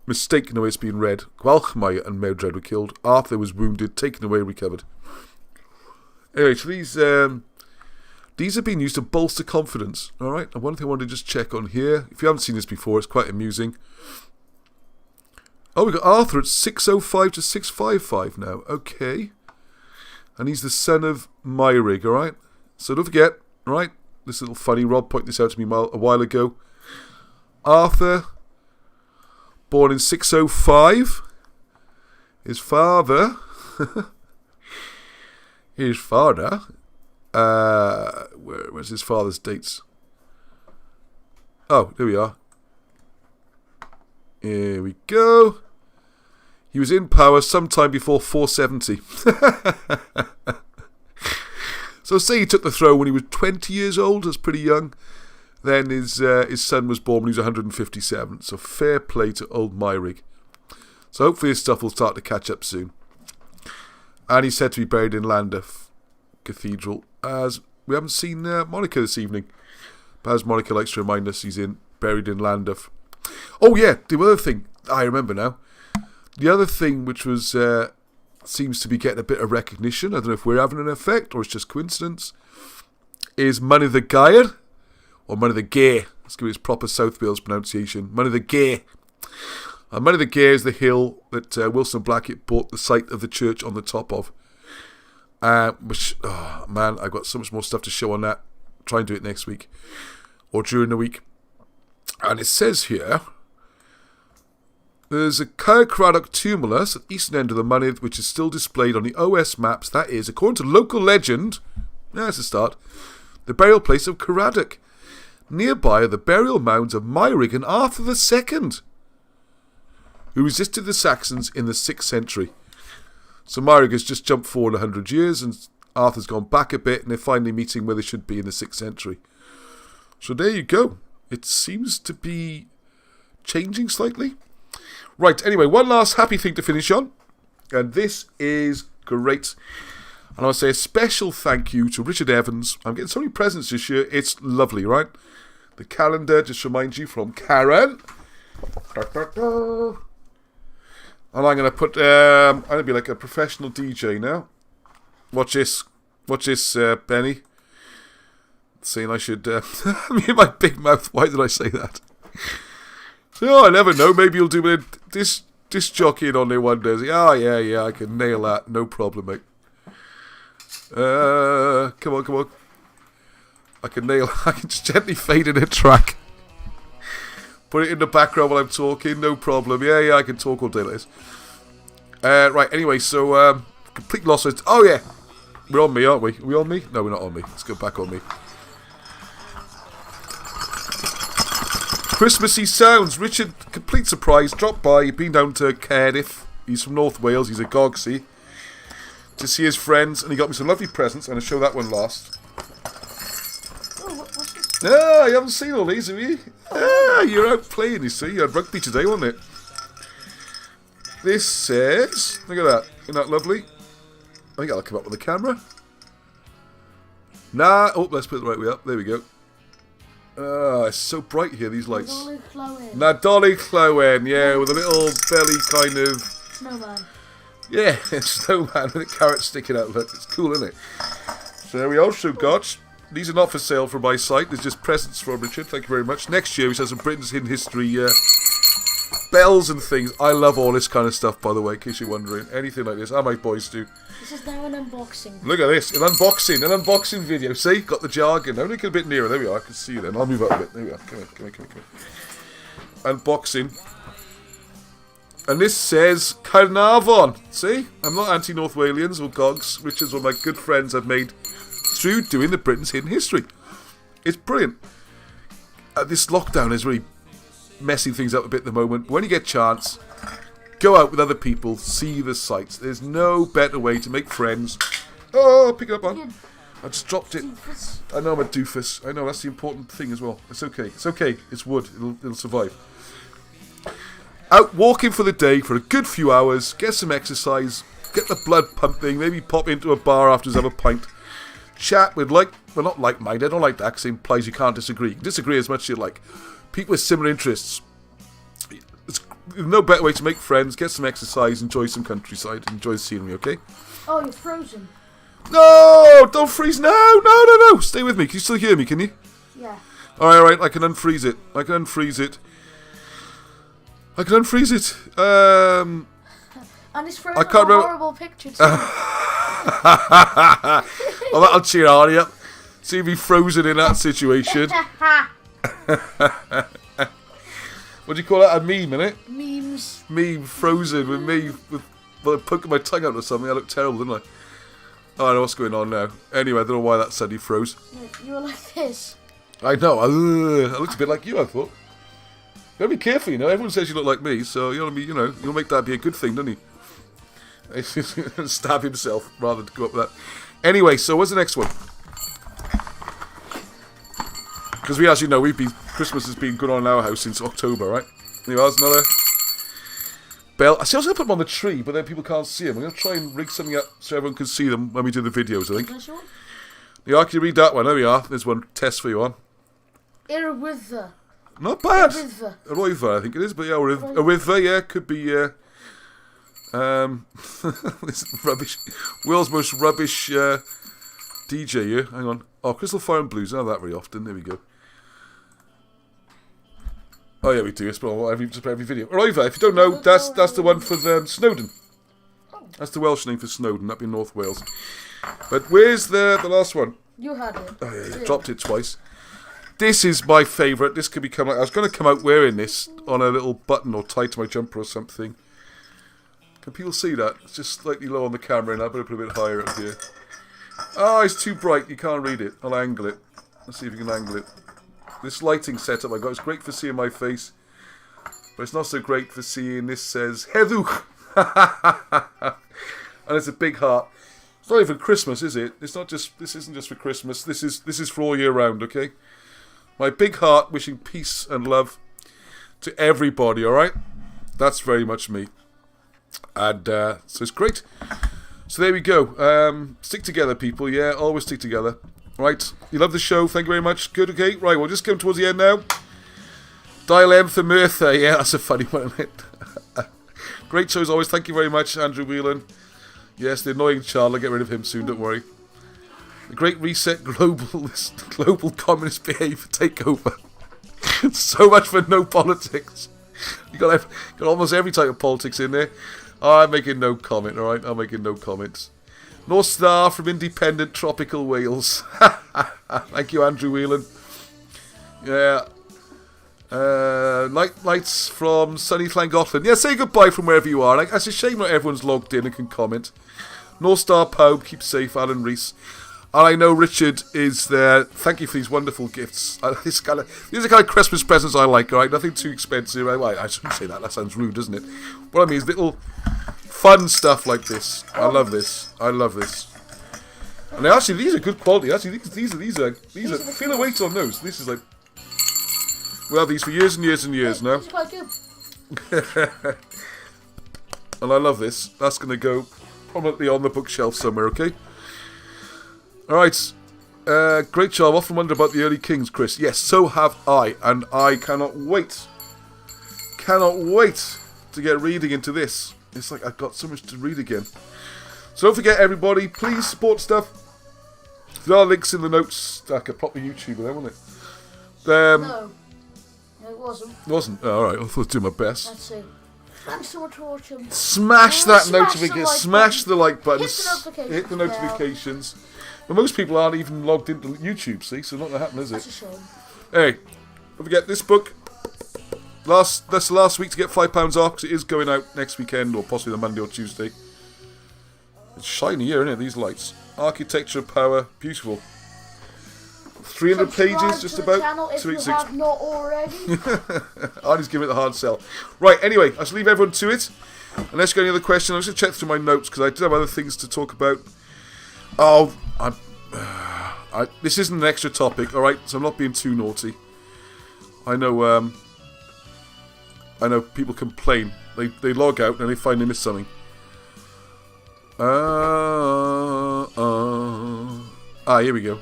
mistaken the way it's been read. Gwalchmai and Medrawd were killed. Arthur was wounded, taken away, recovered. Anyway, so these have been used to bolster confidence. Alright, and one thing I wanted to just check on here. If you haven't seen this before, it's quite amusing. Oh, we got Arthur at 605 to 655 now. Okay. And he's the son of Myrig, alright? So don't forget, right? This little funny, Rob pointed this out to me a while ago. Arthur, born in 605. His father... where's his father's dates? Oh, there we are. Here we go. He was in power sometime before 470. So say he took the throne when he was 20 years old. That's pretty young. Then his son was born when he was 157. So fair play to old Myrig. So hopefully his stuff will start to catch up soon. And he's said to be buried in Llandaff Cathedral. As we haven't seen Monica this evening. But as Monica likes to remind us, he's buried in Llandaff. Oh yeah, the other thing. I remember now. The other thing which was seems to be getting a bit of recognition, I don't know if we're having an effect or it's just coincidence, is Money the Gair, or Money the Gair. Let's give it its proper South Wales pronunciation. Money the Gair. Money the Gair is the hill that Wilson Blackett bought the site of the church on the top of. Which, oh man, I've got so much more stuff to show on that. Try and do it next week or during the week. And it says here, there's a Caer Craddock tumulus at the eastern end of the Mynydd, which is still displayed on the OS maps. That is, according to local legend, that's a start, the burial place of Craddock. Nearby are the burial mounds of Myrig and Arthur II, who resisted the Saxons in the 6th century. So Myrig has just jumped forward 100 years, and Arthur's gone back a bit, and they're finally meeting where they should be in the 6th century. So there you go. It seems to be changing slightly. Right, anyway, one last happy thing to finish on. And this is great. And I want to say a special thank you to Richard Evans. I'm getting so many presents this year. It's lovely, right? The calendar just reminds you from Karen. Da, da, da. And I'm going to put... I'm going to be like a professional DJ now. Watch this. Watch this, Benny. Saying I should... me and my big mouth. Why did I say that? Oh, I never know. Maybe you'll do this jockeying on there one day. Oh, yeah, I can nail that. No problem, mate. Come on. I can just gently fade in a track. Put it in the background while I'm talking. No problem. Yeah, I can talk all day like this. Right, anyway, so, complete loss. Oh, yeah. We're on me, aren't we? Are we on me? No, we're not on me. Let's go back on me. Christmassy sounds. Richard, complete surprise, dropped by. He'd been down to Cardiff. He's from North Wales. He's a Gogsy. To see his friends, and he got me some lovely presents. I'm going to show that one last. Oh, what's this? Ah, you haven't seen all these, have you? Ah, you're out playing, you see. You had rugby today, wasn't it? This says... Look at that. Isn't that lovely? I think I'll come up with the camera. Nah. Oh, let's put it the right way up. There we go. Ah, it's so bright here, these lights. Nadolly Clowen, yeah, with a little belly kind of... Snowman. Yeah, snowman with a carrot sticking out. Look, it's cool, isn't it? So there we also got... These are not for sale from my site. There's just presents from Richard. Thank you very much. Next year, we have some Britain's Hidden History bells and things. I love all this kind of stuff, by the way, in case you're wondering. Anything like this. How my boys do. This is now an unboxing. Look at this. An unboxing video. See? Got the jargon. Now get a bit nearer. There we are. I can see you then. I'll move up a bit. There we are. Come on. Unboxing. And this says Carnarvon. See? I'm not anti-North Walians or Gogs. Richard's one of my good friends I've made through doing the Britain's Hidden History. It's brilliant. This lockdown is really messing things up a bit at the moment. When you get a chance, go out with other people, see the sights. There's no better way to make friends. Oh, pick it up on. I just dropped it. Doofus. I know I'm a doofus. I know, that's the important thing as well. It's okay. It's okay. It's wood. It'll survive. Out walking for the day for a good few hours. Get some exercise. Get the blood pumping. Maybe pop into a bar after have a pint. Chat with not like-minded. I don't like that because it implies you can't disagree. You can disagree as much as you like. People with similar interests. There's no better way to make friends. Get some exercise. Enjoy some countryside. Enjoy the scenery, okay? Oh, you're frozen. No! Don't freeze now! No! Stay with me. Can you still hear me, can you? Yeah. Alright. I can unfreeze it. I can unfreeze it. And it's throwing I up can't a remember. horrible picture too. Well, that'll cheer Arnie up. See if he's frozen in that situation. What do you call that? A meme, innit? Memes. Me frozen with me with poking my tongue out or something. I look terrible, didn't I? Oh, I don't know what's going on now. Anyway, I don't know why that suddenly froze. No, you were like this. I know. I looked a bit like you, I thought. You gotta be careful, you know. Everyone says you look like me, so you wanna be, you know, you'll make that be a good thing, don't you? Stab himself rather than go up with that. Anyway, so what's the next one? Because we, as you know, Christmas has been going on in our house since October, right? Anyway, there's another bell. I was going to put them on the tree, but then people can't see them. I'm going to try and rig something up so everyone can see them when we do the videos, I think. Yeah, can you read that one? There we are. There's one test for you on. Irwitha. Not bad. Irwitha. I think it is, but yeah, Irwitha, yeah, could be, this rubbish, world's most rubbish, DJ here. Hang on. Oh, Crystal Fire and Blues. I don't have that very often. There we go. Oh yeah, we do. It's just every video. Irwitha, if you don't know, that's the one for Snowdon. That's the Welsh name for Snowdon, up in North Wales. But where's the last one? You had it. Oh yeah, you dropped it twice. This is my favourite. This could become. I was going to come out wearing this on a little button or tied to my jumper or something. Can people see that? It's just slightly low on the camera, and I better put it a bit higher up here. Oh, it's too bright. You can't read it. I'll angle it. Let's see if you can angle it. This lighting setup I got is great for seeing my face, but it's not so great for seeing. This says Heddwch, and it's a big heart. It's not even Christmas, is it? It's not just. This isn't just for Christmas. This is for all year round. Okay. My big heart, wishing peace and love to everybody. All right. That's very much me, and so it's great. So there we go. Stick together, people. Yeah, always stick together. Right, you love the show. Thank you very much. Good, okay. Right, we'll just come towards the end now. Dial for Mertha. Yeah, that's a funny one, isn't it? Great show as always. Thank you very much, Andrew Whelan. Yes, the annoying child. I'll get rid of him soon, don't worry. The Great Reset, global communist behaviour takeover. So much for no politics. You got almost every type of politics in there. I'm making no comment, alright? I'm making no comments. North Star from independent tropical Wales. Thank you, Andrew Whelan. Yeah. Lights from sunny Llangollen. Yeah, say goodbye from wherever you are. It's a shame not everyone's logged in and can comment. North Star Pope, keep safe, Alan Rees. And I know Richard is there. Thank you for these wonderful gifts. These are the kind of Christmas presents I like, alright? Nothing too expensive. I shouldn't say that. That sounds rude, doesn't it? What I mean is little fun stuff like this. I love this. I love this. And actually, these are good quality. Actually, these are. Feel the weight on those. This is like. We have these for years and years and years now. It's quite good. And I love this. That's going to go prominently on the bookshelf somewhere. Okay. All right. Great job. Often wondered about the early kings, Chris. Yes, so have I, and I cannot wait. Cannot wait to get reading into this. It's like I've got so much to read again. So don't forget, everybody, please support stuff. There are links in the notes. Like a proper YouTuber there, wasn't it? No, it wasn't. It wasn't? Oh, alright, I thought I was doing my best. Let's see. Thanks so much for watching. Smash that notification. The like smash the like button. Hit the notifications. But most people aren't even logged into YouTube, see? So not going to happen, is it? That's a shame. Hey, don't forget this book. That's the last week to get £5 off, because it is going out next weekend, or possibly the Monday or Tuesday. It's shiny here, isn't it, these lights? Architecture, power, beautiful. 300 pages, just about. If you have not already. Arnie's giving it the hard sell. Right, anyway, I shall leave everyone to it. Unless you've got any other questions, I'm just going to check through my notes, because I do have other things to talk about. Oh, this isn't an extra topic, alright? So I'm not being too naughty. I know people complain. They log out and they find they miss something. Here we go.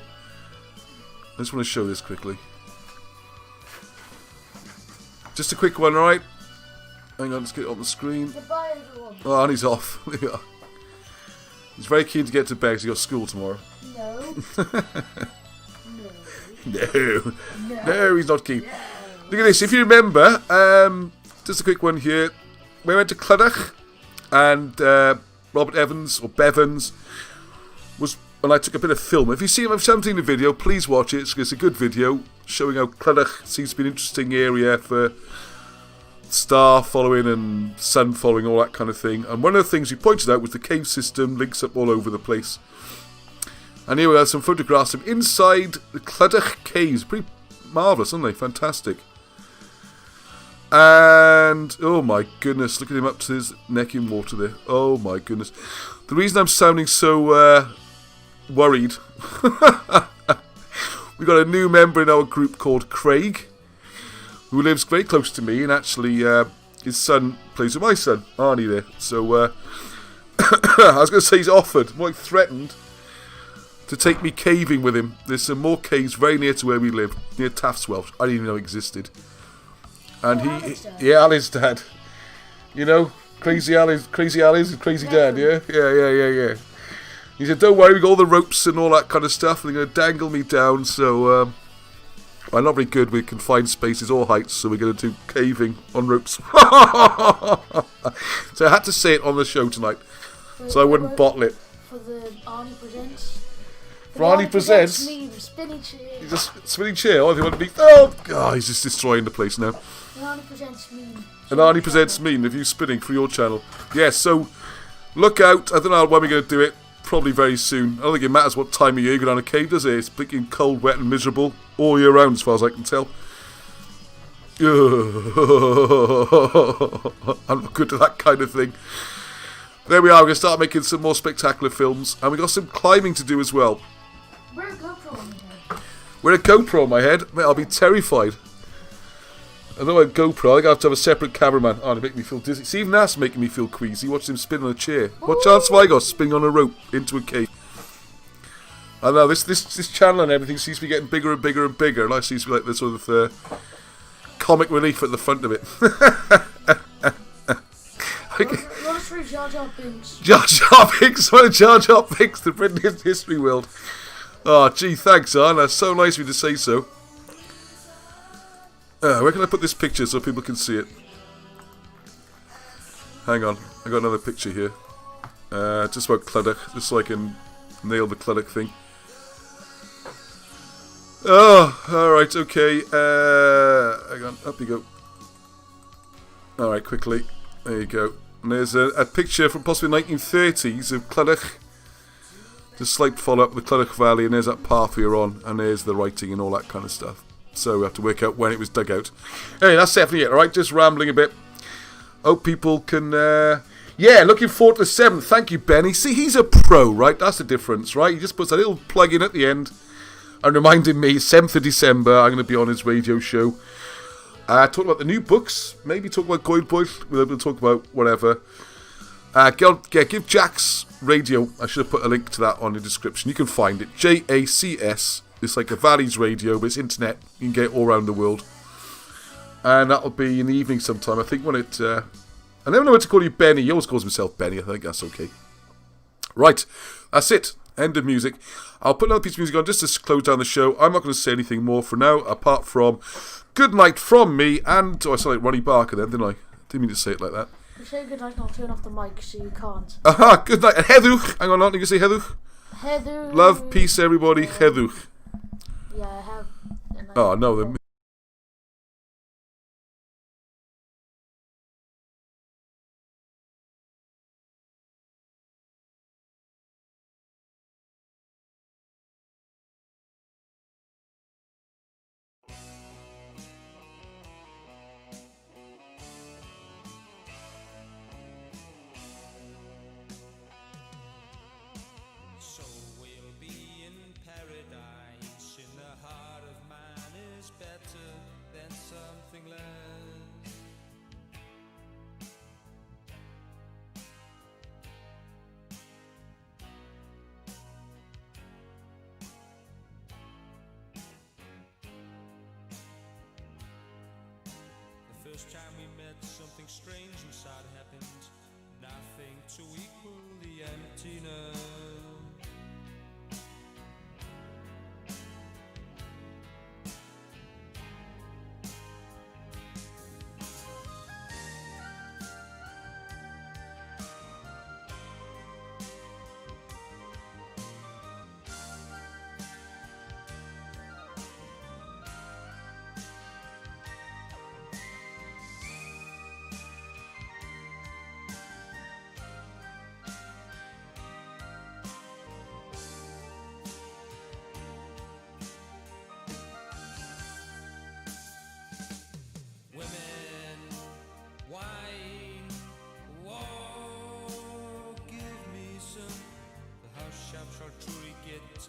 I just want to show this quickly. Just a quick one, alright? Hang on, let's get it on the screen. Goodbye, everyone. Oh, and he's off. There we are. He's very keen to get to bed because he's got school tomorrow. No. No, he's not keen. No. Look at this. If you remember, just a quick one here. We went to Clydach, and Robert Evans, or Bevans, was when I took a bit of film. If you haven't seen the video, please watch it. It's a good video showing how Clydach seems to be an interesting area for star following and sun following, all that kind of thing. And one of the things he pointed out was the cave system links up all over the place. And here we have some photographs of inside the Clydach caves. Pretty marvellous, aren't they? Fantastic. And, oh my goodness, look at him up to his neck in water there. Oh my goodness. The reason I'm sounding so worried, we got a new member in our group called Craig, who lives very close to me, and actually his son plays with my son, Arnie, there. So, I was going to say he's offered, more like threatened, to take me caving with him. There's some more caves very near to where we live, near Taft's Welsh. I didn't even know existed. And Ali's dad. You know, Crazy Ali's and Crazy Dad, yeah? Yeah. He said, don't worry, we got all the ropes and all that kind of stuff, and they're going to dangle me down, so, I'm not very good with confined spaces or heights, so we're going to do caving on ropes. So I had to say it on the show tonight, so I wouldn't bottle it. For the Arnie Presents. For Arnie Presents? Me, the spinning chair. He's a spinning chair, oh, if you want to be... Oh, God, he's just destroying the place now. An Arnie Presents meme. An Arnie Presents meme, if you spinning for your channel. Yeah, so, look out. I don't know when we're going to do it. Probably very soon. I don't think it matters what time of year you go down a cave, does it? It's blinking cold, wet and miserable all year round as far as I can tell. I'm not good at that kind of thing. There we are, we're going to start making some more spectacular films. And we got some climbing to do as well. Wear a GoPro on your head. Wear a GoPro on my head? Mate, I'll be terrified. I know a GoPro, I think I have to have a separate cameraman. Oh, they make me feel dizzy. See, even that's making me feel queasy. Watch him spin on a chair. What chance have I got spinning on a rope into a cave? I know, this channel and everything seems to be getting bigger and bigger and bigger. And I seem to be like the sort of comic relief at the front of it. Not a free Jar Jar Binks. Jar Jar Binks, what a Jar Jar Binks, the British history world. Oh, gee, thanks, Arn. That's so nice of you to say so. Where can I put this picture so people can see it? Hang on, I got another picture here. Just about Clydach, just so I can nail the Clydach thing. Oh, alright, okay. Hang on, up you go. Alright, quickly. There you go. And there's a picture from possibly 1930s of Clydach. Just slight follow up the Clydach Valley, and there's that path we're on, and there's the writing and all that kind of stuff. So we have to work out when it was dug out. Anyway, that's definitely it, alright? Just rambling a bit. Hope people can... Yeah, looking forward to the 7th. Thank you, Benny. See, he's a pro, right? That's the difference, right? He just puts a little plug in at the end and reminding me, 7th of December, I'm going to be on his radio show. Talk about the new books. Maybe talk about Goidboy. We'll talk about whatever. Give Jack's radio. I should have put a link to that on the description. You can find it. JACS. It's like a Valley's radio, but it's internet. You can get it all around the world. And that'll be in the evening sometime. I think when it... I never know what to call you Benny. He always calls himself Benny. I think that's okay. Right. That's it. End of music. I'll put another piece of music on just to close down the show. I'm not going to say anything more for now, apart from good night from me and... Oh, I sound like Ronnie Barker then, didn't I? Didn't mean to say it like that. You say good night and I'll turn off the mic so you can't. Aha, good night. And Heddwch. Hang on, you can say Heddwch. Heddwch. Love, peace, everybody. Heddwch. Yeah, I have. Oh, no, then. First time we met, something strange inside happened. Nothing to equal the emptiness.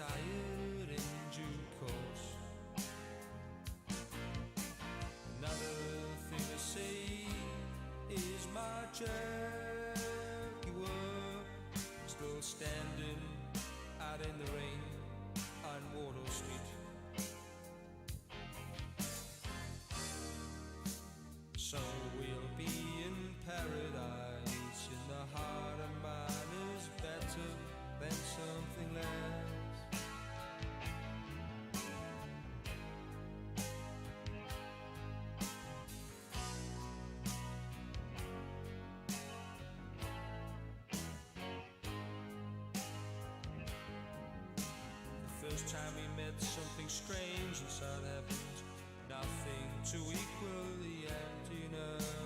tired in due course. Another thing to say is my Jaguar still standing out in the rain on Water Street. So we'll be in paradise, in the heart of mine is better than something less. First time we met, something strange inside happened. Nothing to equal the emptiness.